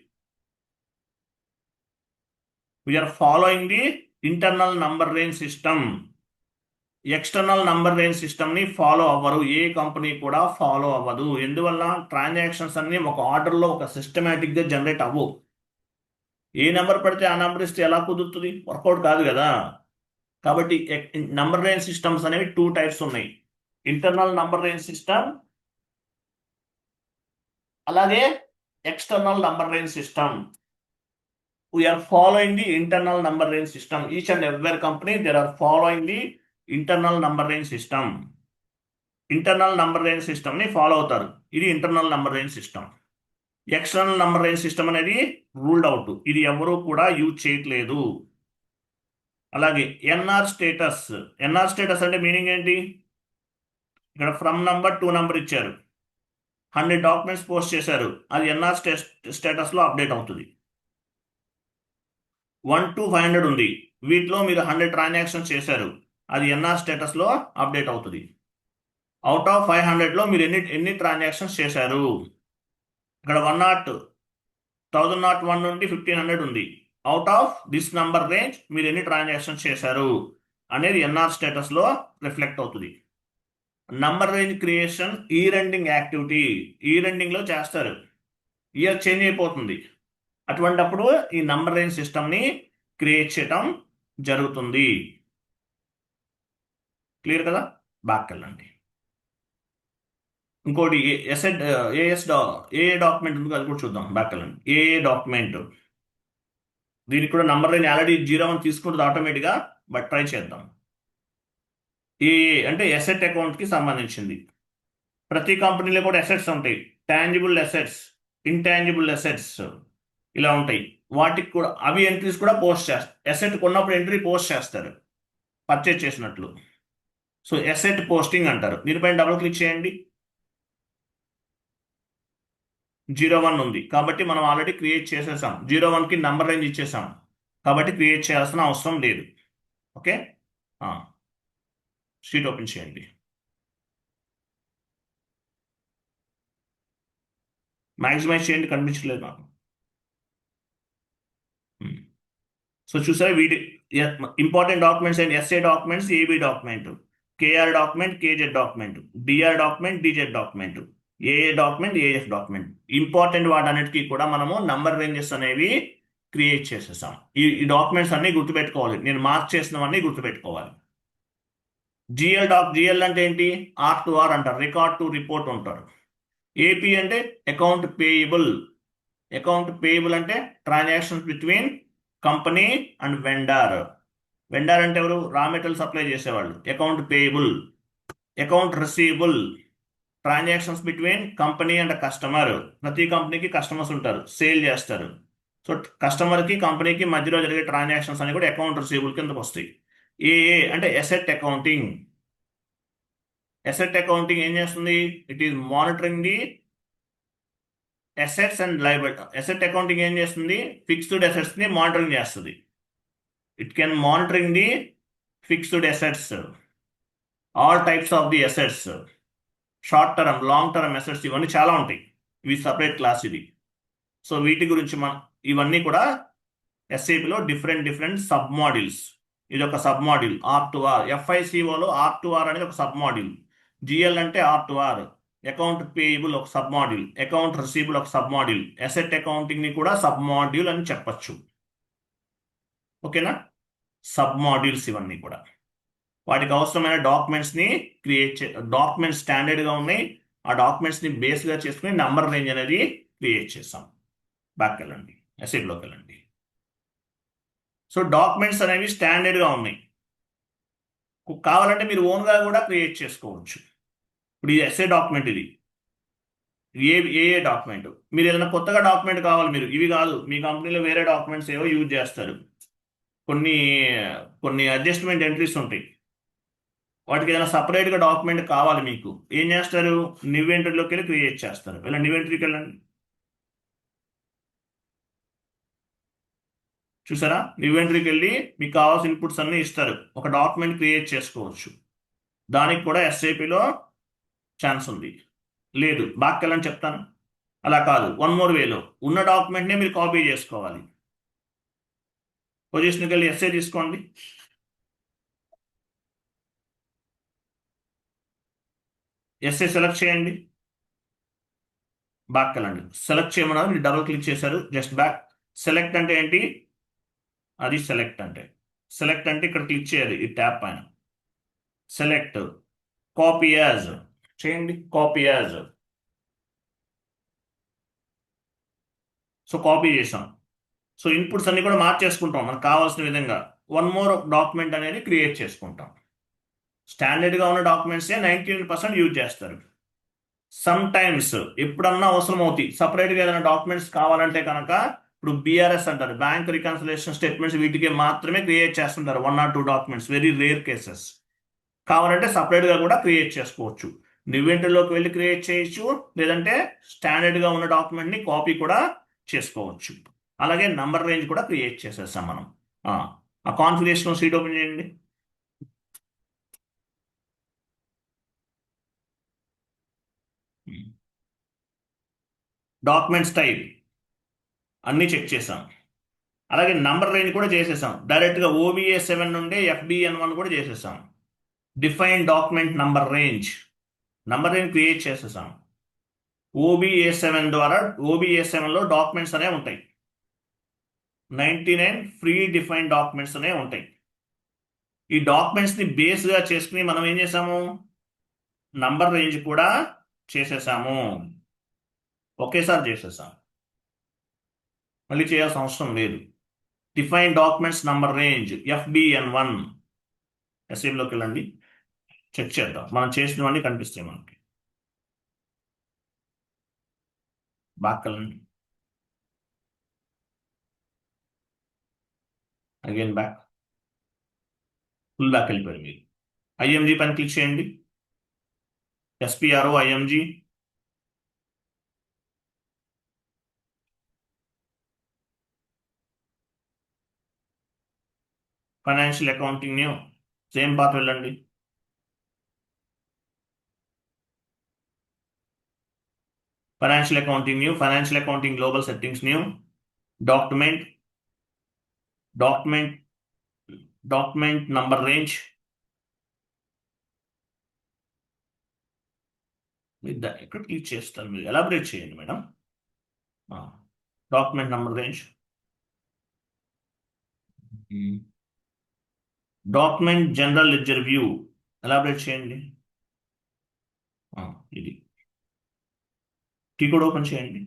We're following the internal number range system. External number range system ని ఫాలో అవ్వరు, ఏ కంపెనీ కూడా ఫాలో అవ్వదు. ఎందువల్ల? ట్రాన్సాక్షన్స్ అన్ని ఒక ఆర్డర్లో ఒక సిస్టమేటిక్ గా జనరేట్ అవ్వవు. ఏ నెంబర్ పడితే ఆ నెంబర్ ఇస్తే ఎలా కుదురుతుంది? వర్కౌట్ కాదు కదా. కాబట్టి నంబర్ రేంజ్ సిస్టమ్స్ అనేవి 2 టైప్స్ ఉన్నాయి, ఇంటర్నల్ నంబర్ రేంజ్ సిస్టమ్ అలాగే external number range system. We're following the internal number range system. Each and every company there are following the internal number range system. Internal number range system ని follow అవుతారు, ఇది internal number range system. External number range system అనేది ruled out, ఇది ఎవరూ కూడా use చేయట్లేదు. అలాగే NR status. NR status అంటే మీనింగ్ ఏంటి? ఇక్కడ ఫ్రమ్ నంబర్ టు నంబర్ ఇచ్చారు, 100 డాక్యుమెంట్స్ పోస్ట్ చేశారు, అది ఎన్ఆర్ స్టేటస్ లో అప్డేట్ అవుతుంది. 1 to 500 ఉంది, వీటిలో మీరు 100 ట్రాన్సాక్షన్స్ చేశారు, అది ఎన్ఆర్ స్టేటస్ లో అప్డేట్ అవుతుంది. అవుట్ ఆఫ్ 500 లో మీరు ఎన్ని ట్రాన్సాక్షన్స్ చేశారు? ఇక్కడ 1001 నుండి 1500 ఉంది. Out of this number range మీరు ఎన్ని ట్రాన్సాక్షన్స్ చేశారు అనేది ఎన్ఆర్ స్టేటస్ లో రిఫ్లెక్ట్ అవుతుంది. Number range creation year ending activity, year ending లో చేస్తారు, ఇయర్ చేంజ్ అయిపోతుంది. అటువంటప్పుడు ఈ నంబర్ రేంజ్ సిస్టమ్ ని క్రియేట్ చేయటం జరుగుతుంది. క్లియర్ కదా? బ్యాక్ వెళ్ళండి. ఇంకోటి ఏ డాక్యుమెంట్ ఉందో అది కూడా చూద్దాం. బ్యాక్ వెళ్ళండి. ఏ డాక్యుమెంట్, దీనికి కూడా నంబర్ రేంజ్ ఆల్రెడీ 01 తీసుకుంటుంది ఆటోమేటిక్గా, బట్ ట్రై చేద్దాం. ఏ అంటే ఎసెట్ అకౌంట్ కి సంబంధించింది. ప్రతి కంపెనీలో కూడా అసెట్స్ ఉంటాయి, టాంజిబుల్ అసెట్స్, ఇంటాంజిబుల్ అసెట్స్ ఇలా ఉంటాయి. వాటికి కూడా అవి ఎంట్రీస్ కూడా పోస్ట్ చేస్తారు. అసెట్ కొన్నప్పుడు ఎంట్రీ పోస్ట్ చేస్తారు పర్చేజ్ చేసినట్లు. సో అసెట్ పోస్టింగ్ అంటారు. దీనిపైన డబుల్ క్లిక్ చేయండి. 01 ఉంది కాబట్టి మనం ఆల్రెడీ క్రియేట్ చేసేసాం. 01 కి నంబర్ రేంజ్ ఇచ్చేసాం కాబట్టి క్రియేట్ చేయాల్సిన అవసరం లేదు. ఓకే, షీట్ ఓపెన్ చేయండి. మ్యాక్సిమైజ్ చేయండి, కనిపించలేదు నాకు. సో చూసారా, వీటి important documents and SA documents, AB document, KR document, KZ document, DR document, DZ document. AA document, AF document. Important వాటన్నిటికీ కూడా మనము నంబర్ రేంజెస్ అనేవి క్రియేట్ చేసేసాం. ఈ డాక్యుమెంట్స్ అన్ని గుర్తుపెట్టుకోవాలి. నేను మార్క్ చేసినవన్నీ గుర్తుపెట్టుకోవాలి. జిఎల్ అంటే ఏంటి? ఆర్ టు ఆర్ అంటారు, రికార్డ్ టు రిపోర్ట్ అంటారు. ఏపీ అంటే అకౌంట్ పేయబుల్. అకౌంట్ పేయబుల్ అంటే transactions between company and vendor. Vendor అంటే ఎవరు? రా మెటీరియల్ సప్లై చేసేవాళ్ళు. Account payable. Account receivable, transactions between company and customer. ప్రతి కంపెనీకి కస్టమర్స్ ఉంటారు, సేల్ చేస్తారు. సో కస్టమర్కి కంపెనీకి మధ్యలో జరిగే ట్రాన్సాక్షన్స్ అని కూడా అకౌంట్ రిసీవబుల్ కిందకు వస్తాయి. ఏఏ అంటే అసెట్ అకౌంటింగ్. అసెట్ అకౌంటింగ్ ఏం చేస్తుంది? It is monitoring the assets and liability. Asset accounting ఏం చేస్తుంది? ఫిక్స్డ్ అసెట్స్ ని మానిటరింగ్ చేస్తుంది. It can monitoring the fixed assets, all types of the assets, short term, long term assets, ఇవన్నీ చాలా ఉంటాయి. ఇవి సపరేట్ క్లాస్ ఇది. సో వీటి గురించి మనం ఇవన్నీ కూడా ఎస్ఏపిలో డిఫరెంట్ సబ్ మాడ్యూల్స్. ఇది ఒక sub module R to R. ఎఫ్ఐసిఓలో ఆర్ టు ఆర్ అనేది ఒక సబ్ మాడ్యూల్. జిఎల్ అంటే R to R. Account payable ఒక సబ్ మాడ్యూల్. అకౌంట్ రిసీవబుల్ ఒక సబ్ మాడ్యూల్. అసెట్ అకౌంటింగ్ ని కూడా సబ్ మాడ్యూల్ అని చెప్పచ్చు. ఓకేనా? సబ్ మాడ్యూల్స్ ఇవన్నీ కూడా. వాటికి అవసరమైన డాక్యుమెంట్స్ ని క్రియేట్ డాక్యుమెంట్స్ స్టాండర్డ్ గా ఉన్నాయి. ఆ డాక్యుమెంట్స్ ని బేస్ గా చేసుకుని నంబర్ రేంజ్ అనేది క్రియేట్ చేసాం. బ్యాక్ వెళ్ళండి, అసెట్లోకి వెళ్ళండి. సో డాక్యుమెంట్స్ అనేవి స్టాండర్డ్ గా ఉన్నాయి. కావాలంటే మీరు ఓన్ గా కూడా క్రియేట్ చేసుకోవచ్చు. ఇప్పుడు ఇది ఎస్ఏ డాక్యుమెంట్, ఇది ఏఏ డాక్యుమెంట్. మీరు ఏదైనా కొత్తగా డాక్యుమెంట్ కావాలి, మీరు ఇవి కాదు, మీ కంపెనీలో వేరే డాక్యుమెంట్స్ ఏవో యూజ్ చేస్తారు. కొన్ని అడ్జస్ట్మెంట్ ఎంట్రీస్ ఉంటాయి. వాటికి ఏదైనా సపరేట్గా డాక్యుమెంట్ కావాలి మీకు, ఏం చేస్తారు? న్యూ ఎంట్రీలోకి వెళ్ళి క్రియేట్ చేస్తారు. ఇలా న్యూ ఎంట్రీకి వెళ్ళండి. చూసారా? న్యూ ఎంట్రీకి వెళ్ళి మీకు కావాల్సిన ఇన్పుట్స్ అన్ని ఇస్తారు. ఒక డాక్యుమెంట్ క్రియేట్ చేసుకోవచ్చు. దానికి కూడా ఎస్ఐపిలో ఛాన్స్ ఉంది. లేదు బాగా వెళ్ళని చెప్తాను. అలా కాదు, వన్ మోర్ వేలో ఉన్న డాక్యుమెంట్నే మీరు కాపీ చేసుకోవాలి. పొజిషన్కి వెళ్ళి ఎస్ఏ తీసుకోండి. ఎస్ఏ సెలెక్ట్ చేయండి. బ్యాక్ వెళ్ళండి. సెలెక్ట్ చేయమన్నారు, మీరు డబుల్ క్లిక్ చేశారు. Just back. సెలెక్ట్ అంటే ఏంటి? అది సెలెక్ట్ అంటే ఇక్కడ క్లిక్ చేయాలి ఈ ట్యాబ్ పైన. సెలెక్ట్, కాపీ యాజ్ చేయండి. Copy as. సో కాపీ చేసాం. సో ఇన్పుట్స్ అన్ని కూడా మార్చేసుకుంటాం మనకు కావాల్సిన విధంగా. వన్ మోర్ డాక్యుమెంట్ అనేది క్రియేట్ చేసుకుంటాం. స్టాండర్డ్గా ఉన్న డాక్యుమెంట్సే 99% యూజ్ చేస్తారు. సమ్ టైమ్స్ ఎప్పుడన్నా అవసరం అవుతాయి సపరేట్గా ఏదైనా డాక్యుమెంట్స్ కావాలంటే కనుక, ఇప్పుడు బీఆర్ఎస్ అంటారు, బ్యాంక్ రికన్సిలేషన్ స్టేట్మెంట్స్, వీటికి మాత్రమే క్రియేట్ చేస్తుంటారు 1 or 2 documents, very rare cases. కావాలంటే సపరేట్గా కూడా క్రియేట్ చేసుకోవచ్చు. న్యూ ఎంట్రీలోకి వెళ్ళి క్రియేట్ చేయొచ్చు, లేదంటే స్టాండర్డ్గా ఉన్న డాక్యుమెంట్ని కాపీ కూడా చేసుకోవచ్చు. అలాగే నంబర్ రేంజ్ కూడా క్రియేట్ చేసేస్తాం మనం. ఆ కాన్ఫిగరేషన్ షీట్ ఓపెన్ చేయండి. డాక్యుమెంట్స్ టైప్ అన్నీ చెక్ చేసాం. అలాగే నంబర్ రేంజ్ కూడా చేసేసాం. డైరెక్ట్గా OBA 7 నుండి FBN1 కూడా చేసేసాం. Define document number range create చేసేసాం. OBA 7 ద్వారా OBA 7లో డాక్యుమెంట్స్ అనేవి ఉంటాయి. 99 ఫ్రీ డిఫైన్ డాక్యుమెంట్స్ అనేవి ఉంటాయి. ఈ డాక్యుమెంట్స్ని బేస్గా చేసుకుని మనం ఏం చేసాము? నంబర్ రేంజ్ కూడా చేసేసాము. ఒకేసారి చేసేసాం, మళ్ళీ చేయాల్సిన అవసరం లేదు. Define documents number range FBN1. అసెంబ్లీలోకి వెళ్ళండి, చెక్ చేద్దాం. మనం చేసినవన్నీ కనిపిస్తాయి మనకి. బ్యాక్ వెళ్ళండి, అగైన్ బ్యాక్, ఫుల్ బ్యాక్ వెళ్ళిపోయారు మీరు. IMG పైన క్లిక్ చేయండి. SPRO IMG. Financial accounting new, same path వెళ్ళండి. Financial accounting new, financial accounting global settings new, document number range, మీరు ఎక్కడ క్లిక్ చేస్తారు, మీరు ఎలాబరేట్ చేయండి madam. Document number range, document general ledger view elaborate చేయండి. ఇది కీ కోడ్ ఓపెన్ చేయండి.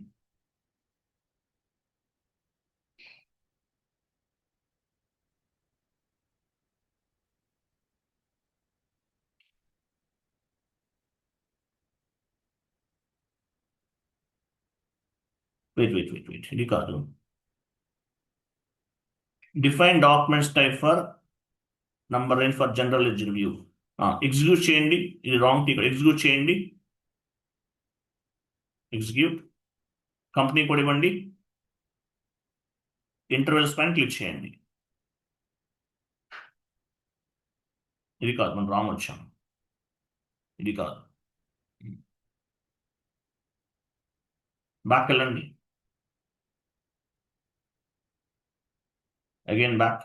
Wait, ఇది కాదు. Define documents type for number range for general ledger view. Execute చేయండి. ఇది రాంగ్ టీ కోడ్. ఎగ్జిక్యూట్ చేయండి. ఎగ్జిక్యూట్. కంపెనీ కోడ్ ఇవ్వండి. Intervals పైన క్లిక్ చేయండి. ఇది కాదు, మనం రాంగ్ వచ్చాం. ఇది కాదు. బ్యాక్ వెళ్ళండి. Again back.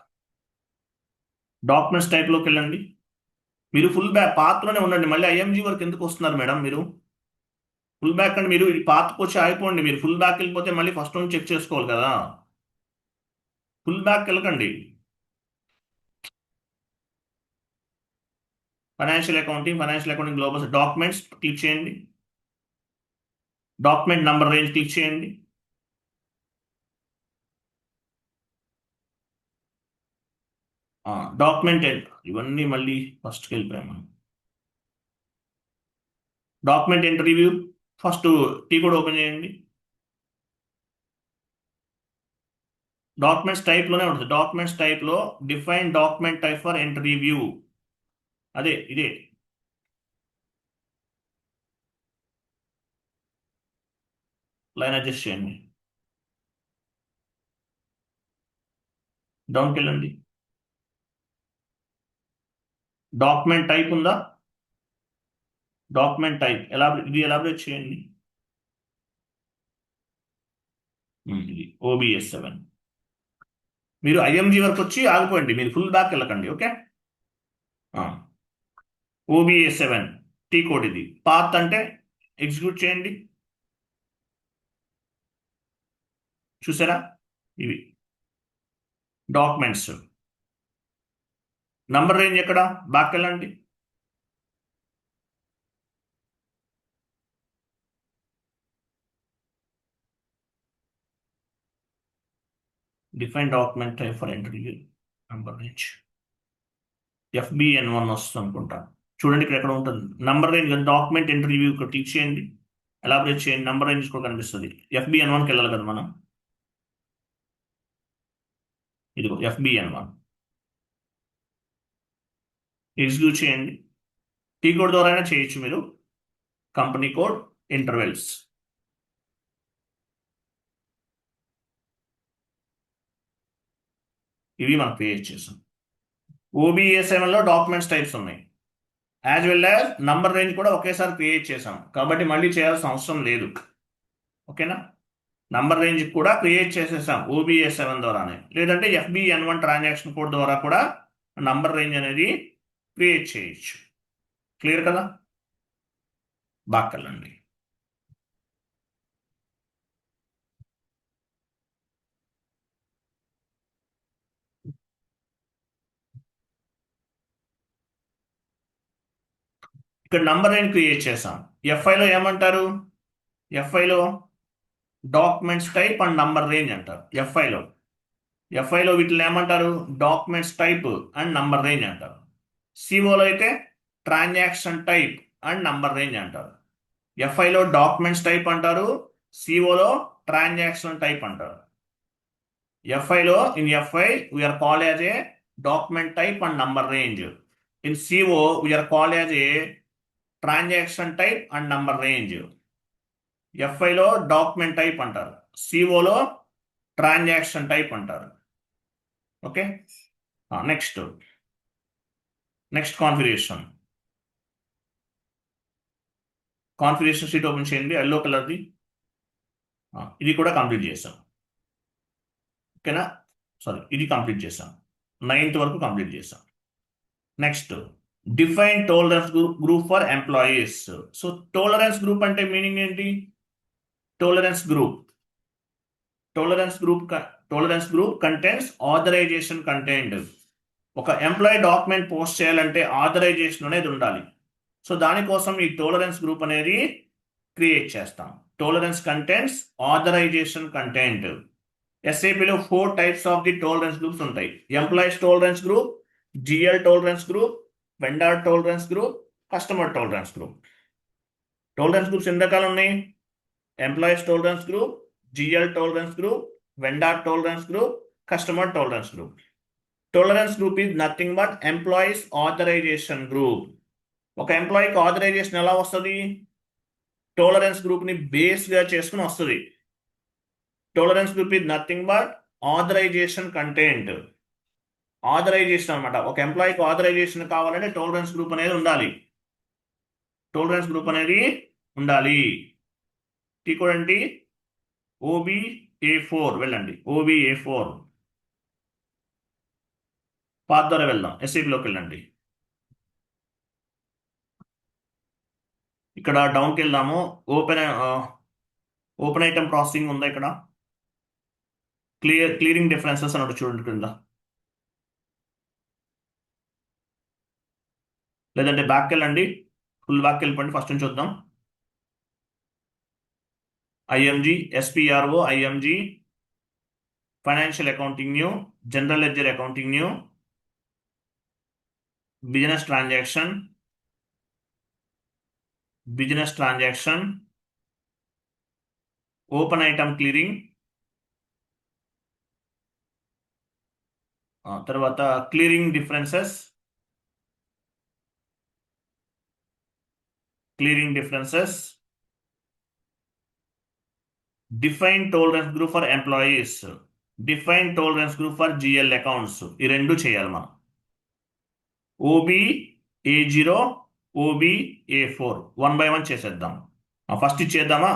డాక్యుమెంట్స్ టైప్లోకి వెళ్ళండి. మీరు ఫుల్ బ్యాక్ పాత్రలోనే ఉండండి. మళ్ళీ ఐఎంజీ వరకు ఎందుకు వస్తున్నారు మేడం మీరు? ఫుల్ బ్యాక్ అంటే మీరు పాత్రకు వచ్చి ఆగిపోండి. మీరు ఫుల్ బ్యాక్ వెళ్ళిపోతే మళ్ళీ ఫస్ట్ నుంచి చెక్ చేసుకోవాలి కదా. ఫుల్ బ్యాక్ వెళ్ళకండి. Financial accounting global documents click చేయండి. డాక్యుమెంట్ నంబర్ రేంజ్ క్లిక్ చేయండి. డాక్యుమెంట్ ఇవన్నీ మళ్ళీ ఫస్ట్కి వెళ్ళిపోయాం మనం. Document entry view first T code open చేయండి. డాక్యుమెంట్స్ టైప్లోనే ఉంటుంది. డాక్యుమెంట్స్ టైప్లో define document type for entry view, అదే ఇదే. లైన్ అడ్జస్ట్ చేయండి. డౌన్కి వెళ్ళండి. డాక్యుమెంట్ టైప్ ఉందా? డాక్యుమెంట్ టైప్ ఇది ఎలాబరేట్ చేయండి. ఇది OBS 7. మీరు ఐఎంజీ వరకు వచ్చి ఆగిపోండి. మీరు ఫుల్ బ్యాక్ వెళ్ళకండి. ఓకే. OBS 7 టీ కోడ్ ఇది. పాత్ అంటే ఎగ్జిక్యూట్ చేయండి. చూసారా? ఇవి డాక్యుమెంట్స్. నంబర్ రేంజ్ ఎక్కడ? బ్యాక్ వెళ్ళండి. Define document type for entry number range FBN1 వస్తుంది అనుకుంటా. చూడండి ఇక్కడ ఎక్కడ ఉంటుంది number range. Document entry view click చేయండి. ఎలాబరేట్ చేయండి. నంబర్ రేంజ్ కూడా కనిపిస్తుంది. FBN1కి వెళ్ళాలి కదా మనం. ఇదిగో FBN1 ఎగ్జిక్యూట్ చేయండి. టీ కోడ్ ద్వారా అయినా చేయొచ్చు మీరు. Company code intervals. ఇవి మనం క్రియేట్ చేసాం. OBS 7లో డాక్యుమెంట్స్ టైప్స్ ఉన్నాయి. As well as number range కూడా ఒకేసారి క్రియేట్ చేసాం కాబట్టి మళ్ళీ చేయాల్సిన అవసరం లేదు. ఓకేనా? నంబర్ రేంజ్ కూడా క్రియేట్ చేసేసాం OBS 7 ద్వారానే. లేదంటే FBN1 ట్రాన్సాక్షన్ కోడ్ ద్వారా కూడా నంబర్ రేంజ్ అనేది క్రియేట్ చేయొచ్చు. క్లియర్ కదా? బాక్కలండి. ఇక్కడ నంబర్ రేంజ్ క్రియేట్ చేసాం. FIలో ఏమంటారు? FIలో documents type and number range అంటారు. FIలో వీటిని ఏమంటారు? Documents type and number range అంటారు. COలో అయితే transaction type and number range అంటారు. FIలో డాక్యుమెంట్స్ టైప్ అంటారు. COలో ట్రాన్సాక్షన్ టైప్ అంటారు. in FI we are called as a document type and number range. In CO we are called as a transaction type and number range. FIలో document type అంటారు. COలో transaction type అంటారు. Okay. Next configuration sheet open చేయండి. Yellow కలర్ది. ఇది కూడా complete చేసాం. ఓకేనా? సారీ, ఇది కంప్లీట్ చేసాం. 9th వరకు కంప్లీట్ చేసాం. Next define tolerance group for employees. So tolerance group అంటే మీనింగ్ ఏంటి? Tolerance group tolerance group contents authorisation content. ఒక ఎంప్లాయీ డాక్యుమెంట్ పోస్ట్ చేయాలంటే ఆథరైజేషన్ అనేది ఉండాలి. సో దానికోసం ఈ టాలరెన్స్ గ్రూప్ అనేది క్రియేట్ చేస్తాం. Tolerance contents authorisation content. ఎస్ఏపిలో 4 types of the tolerance groups ఉంటాయి. Employees tolerance group, GL tolerance group, vendor tolerance group, customer tolerance group. Tolerance groups ఎన్ని రకాలు ఉన్నాయి? Employees tolerance group, GL tolerance group, vendor tolerance group, customer tolerance group. Tolerance group is nothing but employees authorization group. ఒక ఎంప్లాయీకి authorisation ఎలా వస్తుంది? Tolerance గ్రూప్ని బేస్గా చేసుకుని వస్తుంది. Tolerance group is nothing but authorization content. Authorization అనమాట. ఒక ఎంప్లాయీకి ఆథరైజేషన్ కావాలంటే టాలరెన్స్ గ్రూప్ అనేది ఉండాలి. టాలరెన్స్ గ్రూప్ అనేది ఉండాలి. టీకోడండి OBA4 వెళ్ళండి. OBA4 పాత్ ద్వారా వెళ్దాం. ఎస్ఏపిలోకి వెళ్ళండి. ఇక్కడ డౌన్కి వెళ్దాము. ఓపెన్ ఐటమ్ ప్రాసెసింగ్ ఉందా? ఇక్కడ క్లియరింగ్ డిఫరెన్సెస్ అన్నట్టు చూడండి కింద. లేదంటే బ్యాక్ వెళ్ళండి. ఫుల్ బ్యాక్ వెళ్ళిపోండి. ఫస్ట్ నుంచి చూద్దాం. IMG, SPRO, IMG, financial accounting new, general ledger accounting new, business transaction, open item clearing, తర్వాత clearing differences, define tolerance group for employees, define tolerance group for GL accounts. ఈ రెండు చేయాలి మనం. OBA0, OBA4 1 by 1 చేసేద్దాం. First చేద్దామా?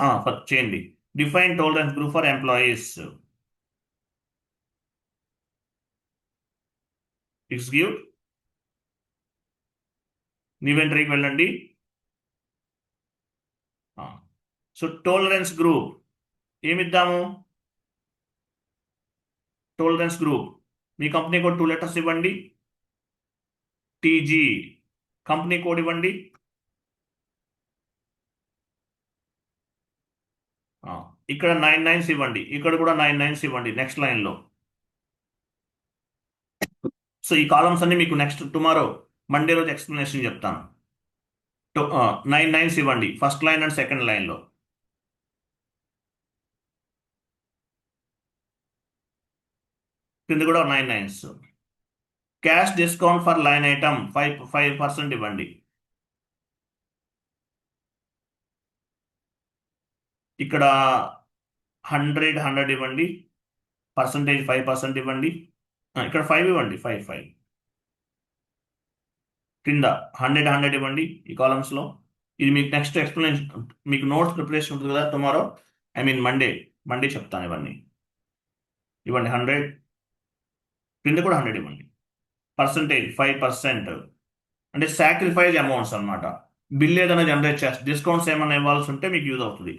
చేయండి. Define tolerance group for employees. Execute. ఇన్వెంటరీకి వెళ్ళండి. సో టాలరెన్స్ గ్రూప్ ఏమిద్దాము? టాలరెన్స్ గ్రూప్ మీ కంపెనీ కోడ్ 2 letters ఇవ్వండి. TG కంపెనీ కోడ్ ఇవ్వండి. ఇక్కడ 9 9s ఇవ్వండి. ఇక్కడ కూడా 9 9s ఇవ్వండి నెక్స్ట్ లైన్లో. సో ఈ కాలమ్స్ అన్ని మీకు నెక్స్ట్ టుమారో మండే రోజు ఎక్స్ప్లెనేషన్ చెప్తాను. 9 9s ఇవ్వండి ఫస్ట్ లైన్ అండ్ సెకండ్ లైన్లో. కింద కూడా 9 9s. Cash discount for line item 5% ఇవ్వండి. ఇక్కడ 100 ఇవ్వండి. పర్సంటేజ్ 5% ఇవ్వండి. ఇక్కడ 5 ఇవ్వండి. 5 కింద 100 ఇవ్వండి ఈ కాలమ్స్లో. ఇది మీకు నెక్స్ట్ ఎక్స్ప్లెనేషన్, మీకు నోట్స్ ప్రిపరేషన్ ఉంటుంది కదా టుమారో, మండే చెప్తాను. ఇవ్వండి 100. కింద కూడా 100 ఇవ్వండి. పర్సంటేజ్ 5% అంటే సాక్రిఫైస్ అమౌంట్స్ అనమాట. బిల్ ఏదైనా జనరేట్ చేస్తే డిస్కౌంట్స్ ఏమైనా ఇవ్వాల్సి ఉంటే మీకు యూజ్ అవుతుంది.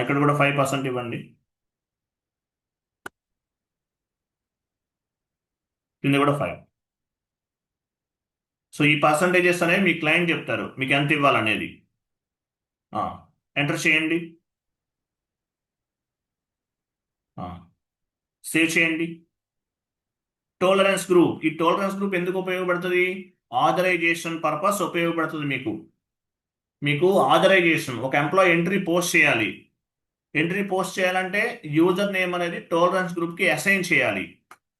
ఇక్కడ కూడా 5% ఇవ్వండి. కింద కూడా 5. సో ఈ పర్సంటేజెస్ అనేవి మీ క్లయింట్ చెప్తారు మీకు ఎంత ఇవ్వాలనేది. ఎంటర్ చేయండి. సేవ్ చేయండి. Tolerance group. ఈ టాలరెన్స్ గ్రూప్ ఎందుకు ఉపయోగపడుతుంది? ఆథరైజేషన్ పర్పస్ ఉపయోగపడుతుంది. మీకు ఆథరైజేషన్, ఒక ఎంప్లాయీ ఎంట్రీ పోస్ట్ చేయాలంటే యూజర్ నేమ్ అనేది టాలరెన్స్ గ్రూప్కి అసైన్ చేయాలి.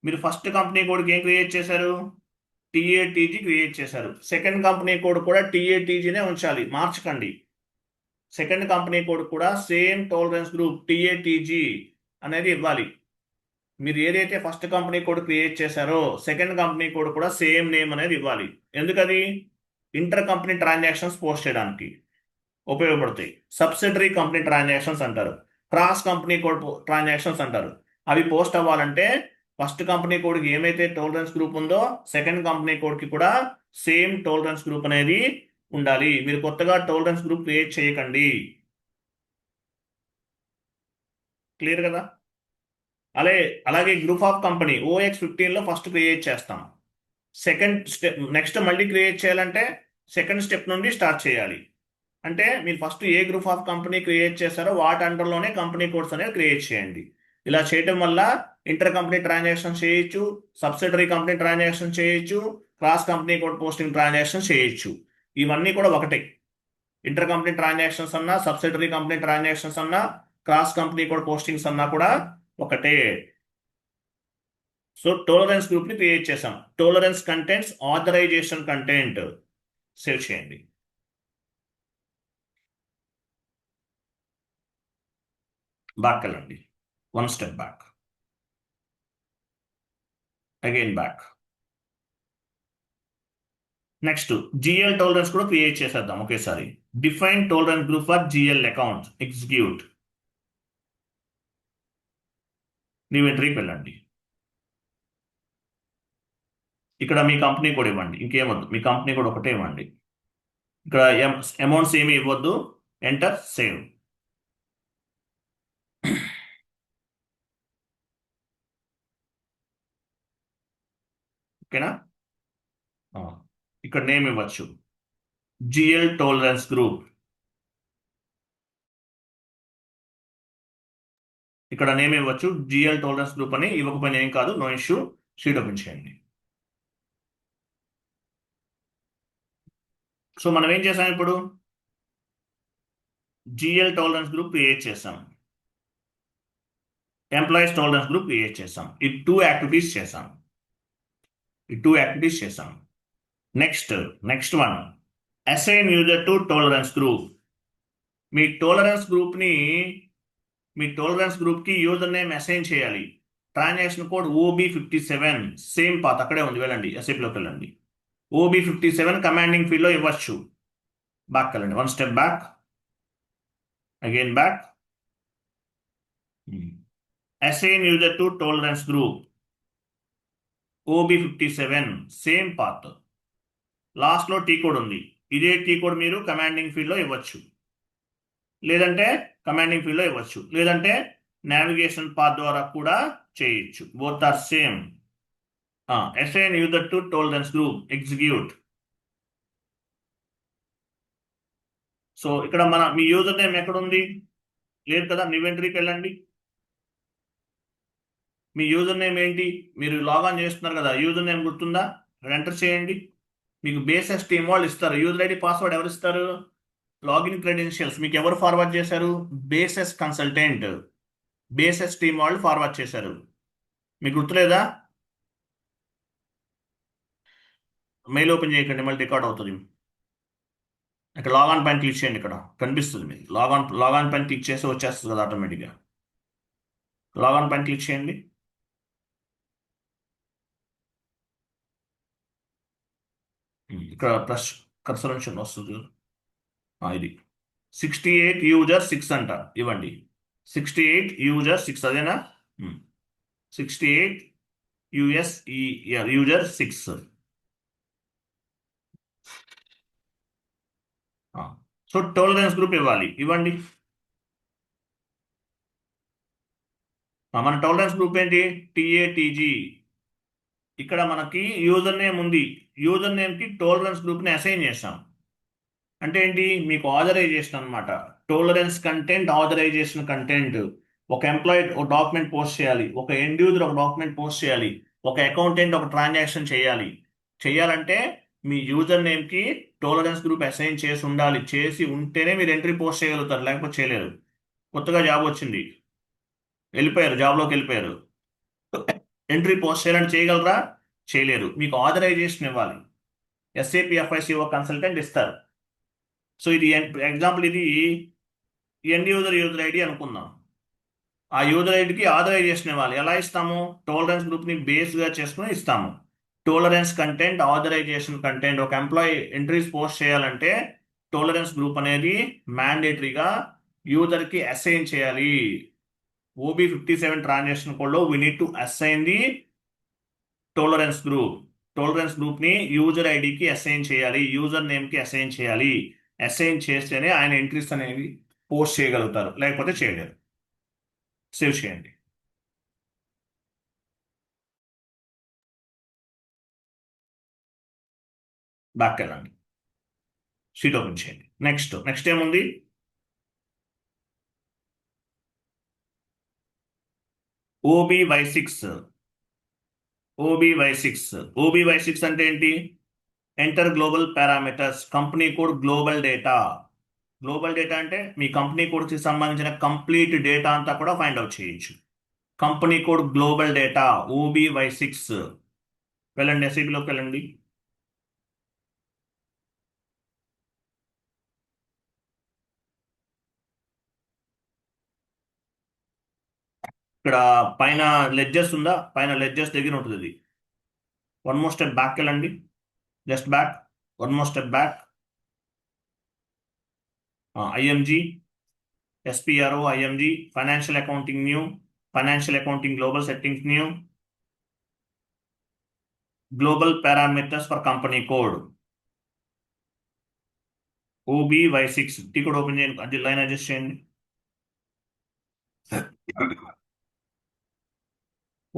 మీరు ఫస్ట్ కంపెనీ కోడ్కి ఏం క్రియేట్ చేశారు? TATG క్రియేట్ చేశారు. సెకండ్ కంపెనీ కోడ్ కూడా TATGనే ఉంచాలి, మార్చకండి. సెకండ్ కంపెనీ కోడ్ కూడా సేమ్ టాలరెన్స్ గ్రూప్ TATG అనేది ఇవ్వాలి. మీరు ఏదైతే ఫస్ట్ కంపెనీ కోడ్ క్రియేట్ చేశారో సెకండ్ కంపెనీ కోడ్ కూడా సేమ్ నేమ్ అనేది ఇవ్వాలి. ఎందుకది? ఇంటర్ కంపెనీ ట్రాన్సాక్షన్స్ పోస్ట్ చేయడానికి ఉపయోగపడతాయి. సబ్సిడరీ కంపెనీ ట్రాన్సాక్షన్స్ అంటారు, క్రాస్ కంపెనీ కోడ్ ట్రాన్సాక్షన్స్ అంటారు. అవి పోస్ట్ అవ్వాలంటే ఫస్ట్ కంపెనీ కోడ్కి ఏమైతే టోలరెన్స్ గ్రూప్ ఉందో సెకండ్ కంపెనీ కోడ్కి కూడా సేమ్ టోలరెన్స్ గ్రూప్ అనేది ఉండాలి. మీరు కొత్తగా టోలరెన్స్ గ్రూప్ క్రియేట్ చేయకండి. క్లియర్ కదా? అలాగే గ్రూప్ ఆఫ్ కంపెనీ OX15లో ఫస్ట్ క్రియేట్ చేస్తాం. సెకండ్ స్టెప్ నెక్స్ట్ మళ్ళీ క్రియేట్ చేయాలంటే సెకండ్ స్టెప్ నుండి స్టార్ట్ చేయాలి. అంటే మీరు ఫస్ట్ ఏ గ్రూప్ ఆఫ్ కంపెనీ క్రియేట్ చేస్తారో వాటి అండర్లోనే కంపెనీ కోడ్స్ అనేది క్రియేట్ చేయండి. ఇలా చేయడం వల్ల ఇంటర్ కంపెనీ ట్రాన్సాక్షన్ చేయొచ్చు, సబ్సిడరీ కంపెనీ ట్రాన్సాక్షన్ చేయొచ్చు, cross company code posting transaction చేయొచ్చు. ఇవన్నీ కూడా ఒకటే. ఇంటర్ కంపెనీ ట్రాన్సాక్షన్స్ అన్నా, సబ్సిడరీ కంపెనీ ట్రాన్సాక్షన్స్ అన్నా, క్రాస్ కంపెనీ కోడ్ పోస్టింగ్స్ అన్నా కూడా ఒకటే. సో టోలరెన్స్ గ్రూప్ ని క్రియేట్ చేసాం. Tolerance contents authorisation content save చేయండి. బ్యాక్ వెళ్ళండి, 1 step back, again back. Next GL tolerance కూడా క్రియేట్ చేసేద్దాం ఒకేసారి. Define tolerance group for GL account, execute. New ఎంట్రీకి వెళ్ళండి. ఇక్కడ మీ కంపెనీ కూడా ఇవ్వండి, ఇంకేమొద్దు, మీ కంపెనీ కూడా ఒకటే ఇవ్వండి. ఇక్కడ అమౌంట్స్ ఏమి ఇవ్వద్దు. Enter, save. ఓకేనా? ఇక్కడ నేమ్ ఇవ్వచ్చు, జిఎల్ టోలరెన్స్ గ్రూప్. ఇక్కడ నేమ్ ఇవ్వచ్చు జిఎల్ టోలరెన్స్ గ్రూప్ అని. ఇవ్వకపోయినా ఏం కాదు, నో ఇష్యూ. షీట్ ఓపెన్ చేయండి. సో మనం ఏం చేసాం ఇప్పుడు? జిఎల్ టోలరెన్స్ గ్రూప్ క్రియేట్ చేసాం, ఎంప్లాయీస్ టోలరెన్స్ గ్రూప్ క్రియేట్ చేసాం. ఈ 2 యాక్టివిటీస్ చేసాం. Next one, assign user to tolerance group. Me tolerance గ్రూప్కి యూజర్ నేమ్ అసైన్ చేయాలి. Transaction code OB57, same path అక్కడే ఉంది. వెళ్ళండి, ఎస్ఏపిలోకి వెళ్ళండి. OB57 కమాండింగ్ ఫీల్డ్లో ఇవ్వచ్చు. బ్యాక్ వెళ్ళండి, 1 step back, again back. Assign user to tolerance group OB57, same path. లాస్ట్లో టీ కోడ్ ఉంది. ఇదే టీ కోడ్ మీరు కమాండింగ్ ఫీల్డ్లో ఇవ్వచ్చు, లేదంటే నావిగేషన్ పాత్ ద్వారా కూడా చేయొచ్చు. Both are same. Assign user to tolerance group, execute. So ఇక్కడ మీ యూజర్ నేమ్ ఎక్కడ ఉంది? లేదు కదా, న్యూ ఎంట్రీకి వెళ్ళండి. మీ యూజర్ నేమ్ ఏంటి? మీరు లాగాన్ చేస్తున్నారు కదా, యూజర్ నేమ్ గుర్తుందా? ఎంటర్ చేయండి. మీకు బేసెస్ టీమ్ వాళ్ళు ఇస్తారు. యూజర్ ఐడి, పాస్వర్డ్ ఎవరు ఇస్తారు? లాగిన్ క్రెడెన్షియల్స్ మీకు ఎవరు ఫార్వర్డ్ చేశారు? బేసెస్ కన్సల్టెంట్, బేసెస్ టీమ్ వాళ్ళు ఫార్వర్డ్ చేశారు. మీకు గుర్తులేదా? మెయిల్ ఓపెన్ చేయకండి, మళ్ళీ రికార్డ్ అవుతుంది. ఇక్కడ లాగాన్ పైన క్లిక్ చేయండి. ఇక్కడ కనిపిస్తుంది మీకు లాగాన్ పైన క్లిక్ చేసి వచ్చేస్తుంది కదా ఆటోమేటిక్గా. లాగాన్ పైన క్లిక్ చేయండి. ఇక్కడ ప్లస్ కర్సర్ వస్తుంది. ఇది 68 యూజర్ 6 అంట, ఇవ్వండి. 68 యూజర్ 6, అదేనా? 68 యూజర్ 6. సో టోలరెన్స్ గ్రూప్ ఇవ్వండి. మన టోలరెన్స్ గ్రూప్ ఏంటి? TATG. ఇక్కడ మనకి యూజర్ నేమ్ ఉంది. యూజర్ నేమ్కి టోలరెన్స్ గ్రూప్ని అసైన్ చేస్తాం. అంటే ఏంటి? మీకు ఆథరైజేషన్ అనమాట. Tolerance content, authorisation content. ఒక ఎంప్లాయీ ఒక డాక్యుమెంట్ పోస్ట్ చేయాలి, ఒక ఎండ్ యూజర్ ఒక డాక్యుమెంట్ పోస్ట్ చేయాలి, ఒక అకౌంటెంట్ ఒక ట్రాన్సాక్షన్ చేయాలంటే మీ యూజర్ నేమ్కి టోలరెన్స్ గ్రూప్ అసైన్ చేసి ఉండాలి. చేసి ఉంటేనే మీరు ఎంట్రీ పోస్ట్ చేయగలుగుతారు, లేకపోతే చేయలేరు. కొత్తగా జాబ్ వచ్చింది, జాబ్లోకి వెళ్ళిపోయారు, ఎంట్రీ పోస్ట్ చేయాలని చేయగలరా? చేయలేరు. మీకు ఆథరైజేషన్ ఇవ్వాలి. SAP FICO కన్సల్టెంట్ ఇస్తారు. సో ఇది ఎగ్జాంపుల్, ఇది ఎండ్ యూజర్ ఐడి అనుకుందాం. ఆ యూజర్ ఐడికి ఆథరైజేషన్ ఇవ్వాలి. ఎలా ఇస్తాము? టోలరెన్స్ గ్రూప్ని బేస్గా చేసుకుని ఇస్తాము. Tolerance content, authorisation content. ఒక ఎంప్లాయీ ఎంట్రీస్ పోస్ట్ చేయాలంటే టోలరెన్స్ గ్రూప్ అనేది మ్యాండేటరీగా యూజర్కి అసైన్ చేయాలి. OB57 ట్రాన్సాక్షన్ కోడ్లో we need to assign the tolerance group. Tolerance గ్రూప్ని యూజర్ ఐడికి అసైన్ చేయాలి, యూజర్ నేమ్కి అసైన్ చేయాలి. అసైన్ చేస్తేనే ఆయన ఎంట్రీస్ అనేవి పోస్ట్ చేయగలుగుతారు, లేకపోతే చేయలేరు. సేవ్ చేయండి. బ్యాక్ వెళ్ళండి, షీట్ ఓపెన్ చేయండి. నెక్స్ట్ ఏముంది? OBY6. OBY6 అంటే ఏంటి? Enter global parameters, company code global data. Global data అంటే మీ కంపెనీ కోడ్కి సంబంధించిన కంప్లీట్ డేటా అంతా కూడా ఫైండ్ అవుట్ చేయొచ్చు. Company code global data OBY6. వెళ్ళండి, SAPలోకి వెళ్ళండి. ఇక్కడ పైన లెడ్జెస్ ఉందా? పైన లెడ్జెస్ దగ్గర ఉంటుంది ఇది. వన్ మోర్ స్టెప్ బ్యాక్ వెళ్ళండి, just back, one more step back. IMG, SPRO, IMG, financial accounting new, financial accounting global settings new, global parameters for company code OBY6. T code open చేయండి, అది line adjust చేయండి.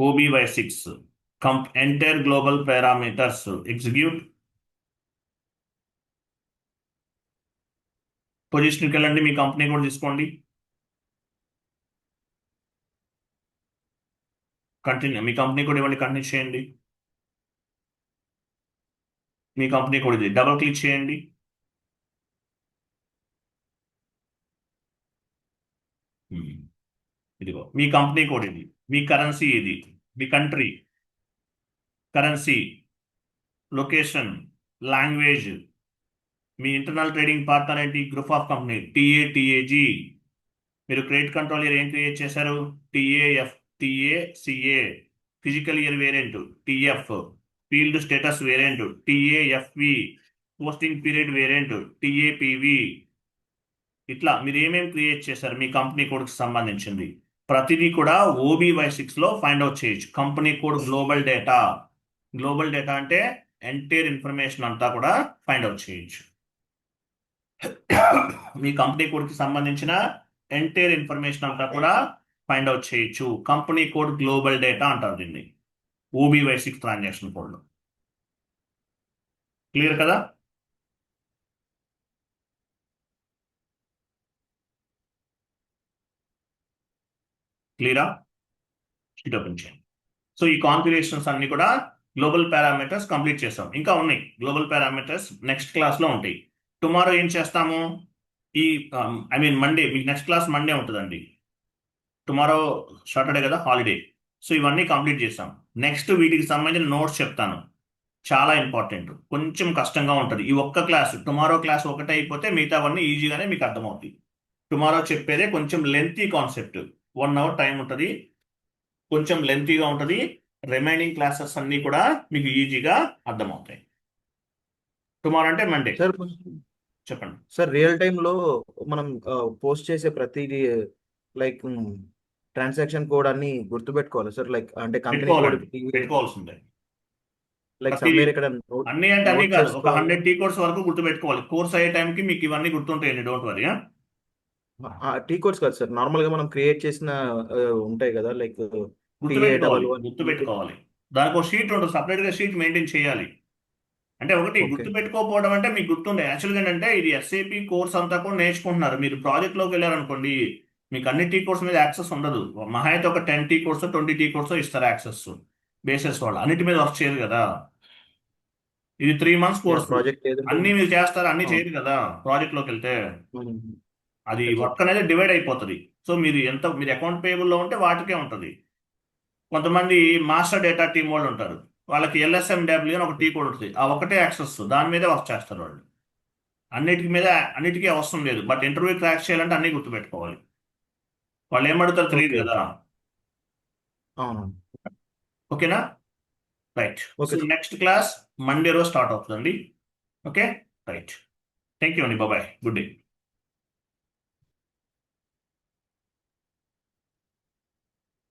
OBY6 enter global parameters, execute. పొజిషన్కి వెళ్ళండి, మీ company code తీసుకోండి. Continue, మీ company code ఇవ్వండి, continue చేయండి. మీ company code ఇది, double click చేయండి. ఇదిగో మీ కంపెనీ కోడ్ ఇది, మీ కరెన్సీ ఇది, మీ కంట్రీ, కరెన్సీ, లొకేషన్, లాంగ్వేజ్, మీ ఇంటర్నల్ ట్రేడింగ్ పార్ట్నర్ ఏంటి? Group of company TAG. మీరు క్రెడిట్ కంట్రోల్ ఇయర్ ఏం క్రియేట్ చేశారు? TACA. Physical year variant TF. Field status variant TAFV. Posting period variant TAPV. ఇట్లా మీరు ఏమేమి create చేశారు మీ కంపెనీ కోడ్కి సంబంధించింది ప్రతిదీ కూడా OBY6లో ఫైండ్ అవుట్ చేయొచ్చు. Company code global data. Global data అంటే ఎంటైర్ ఇన్ఫర్మేషన్ అంతా కూడా ఫైండ్ అవుట్ చేయొచ్చు. మీ కంపెనీ కోడ్కి సంబంధించిన ఎంటైర్ ఇన్ఫర్మేషన్ అంతా కూడా ఫైండ్ అవుట్ చేయొచ్చు. కంపెనీ కోడ్ గ్లోబల్ డేటా అంటారు దీన్ని, OBY6 ట్రాన్సాక్షన్ కోడ్లో. క్లియర్ కదా? క్లియరా? షీట్ ఓపెన్ చేయండి. సో ఈ కాన్ఫిగరేషన్స్ అన్ని కూడా గ్లోబల్ పారామీటర్స్ కంప్లీట్ చేస్తాం. ఇంకా ఉన్నాయి గ్లోబల్ పారామీటర్స్, నెక్స్ట్ క్లాస్లో ఉంటాయి. టుమారో ఏం చేస్తాము? మండే, మీకు నెక్స్ట్ క్లాస్ మండే ఉంటుందండి. టుమారో సాటర్డే కదా, హాలిడే. సో ఇవన్నీ కంప్లీట్ చేస్తాం. నెక్స్ట్ వీటికి సంబంధించిన నోట్స్ చెప్తాను, చాలా ఇంపార్టెంట్, కొంచెం కష్టంగా ఉంటుంది. ఈ ఒక్క క్లాస్, టుమారో క్లాస్ ఒకటే అయిపోతే మిగతావన్నీ ఈజీగానే మీకు అర్థమవుతాయి. టుమారో చెప్పేదే కొంచెం లెంతీ కాన్సెప్ట్, 1 hour టైం ఉంటుంది, కొంచెం లెంతీగా ఉంటుంది. రిమైనింగ్ క్లాసెస్ అన్నీ కూడా మీకు ఈజీగా అర్థమవుతాయి. టుమారో అంటే మండే. సార్ చెప్పండి సార్, రియల్ టైంలో మనం పోస్ట్ చేసే ప్రతిదీ లైక్ ట్రాన్సాక్షన్ కోడ్ అన్ని గుర్తుపెట్టుకోవాలి సార్. లైక్ అంటే కంపెనీ కోడ్ పెట్టుకోవాల్సిందే. లైక్ ప్రతిదీ. సమ్వేర్ ఇక్కడ అన్ని అంటే అన్ని కాదు, ఒక 100 టీ కోర్స్ వరకు గుర్తుపెట్టుకోవాలి. కోర్స్ అయ్యే టైంకి మీకు ఇవన్నీ గుర్తుంటాయండి, డోంట్ వరీ. టీ కోడ్స్ కాదు సార్, నార్మల్ గా మనం క్రియేట్ చేసిన ఉంటాయి కదా, లైక్ గుర్తుపెట్టుకోవాలి. దానికి ఒక షీట్ ఉంటుంది, సపరేట్ గా షీట్ మెయింటైన్ చేయాలి. అంటే ఒకటి Okay. గుర్తుపెట్టుకోకపోవడం అంటే మీకు గుర్తుండే. యాక్చువల్గా ఏంటంటే ఇది SAP కోర్స్ అంతా కూడా నేర్చుకుంటున్నారు. మీరు ప్రాజెక్ట్ లోకి వెళ్ళారనుకోండి, మీకు అన్ని టీ కోర్స్ మీద యాక్సెస్ ఉండదు. మహా అయితే ఒక 10 టీ కోర్స్ 20 టీ కోర్స్ ఇస్తారు యాక్సెస్, బేసెస్ వాళ్ళు అన్నిటి మీద వర్క్ చేయరు కదా. ఇది 3 months కోర్స్, ప్రాజెక్ట్ అన్ని మీరు చేస్తారు, అన్ని చేయరు కదా ప్రాజెక్ట్ లోకి వెళ్తే. అది వర్క్ అనేది డివైడ్ అయిపోతుంది. సో మీరు అకౌంట్ పేయబుల్ లో ఉంటే వాటికే ఉంటుంది. కొంతమంది మాస్టర్ డేటా టీమ్ వాళ్ళు ఉంటారు, వాళ్ళకి LSMW అని ఒక టీ కోడ్ ఉంటుంది, ఆ ఒకటే యాక్సెస్, దాని మీదే వర్క్ చేస్తారు వాళ్ళు. అన్నిటికీ అవసరం లేదు. బట్ ఇంటర్వ్యూ క్రాక్ చేయాలంటే అన్ని గుర్తుపెట్టుకోవాలి. వాళ్ళు ఏమడుగుతారు తెలియదు Okay. కదా. అవును. ఓకేనా? Right. Okay. So next class Monday రోజు స్టార్ట్ అవుతుందండి. Okay, right. థ్యాంక్ యూ అండి, బాయ్, గుడ్ డే.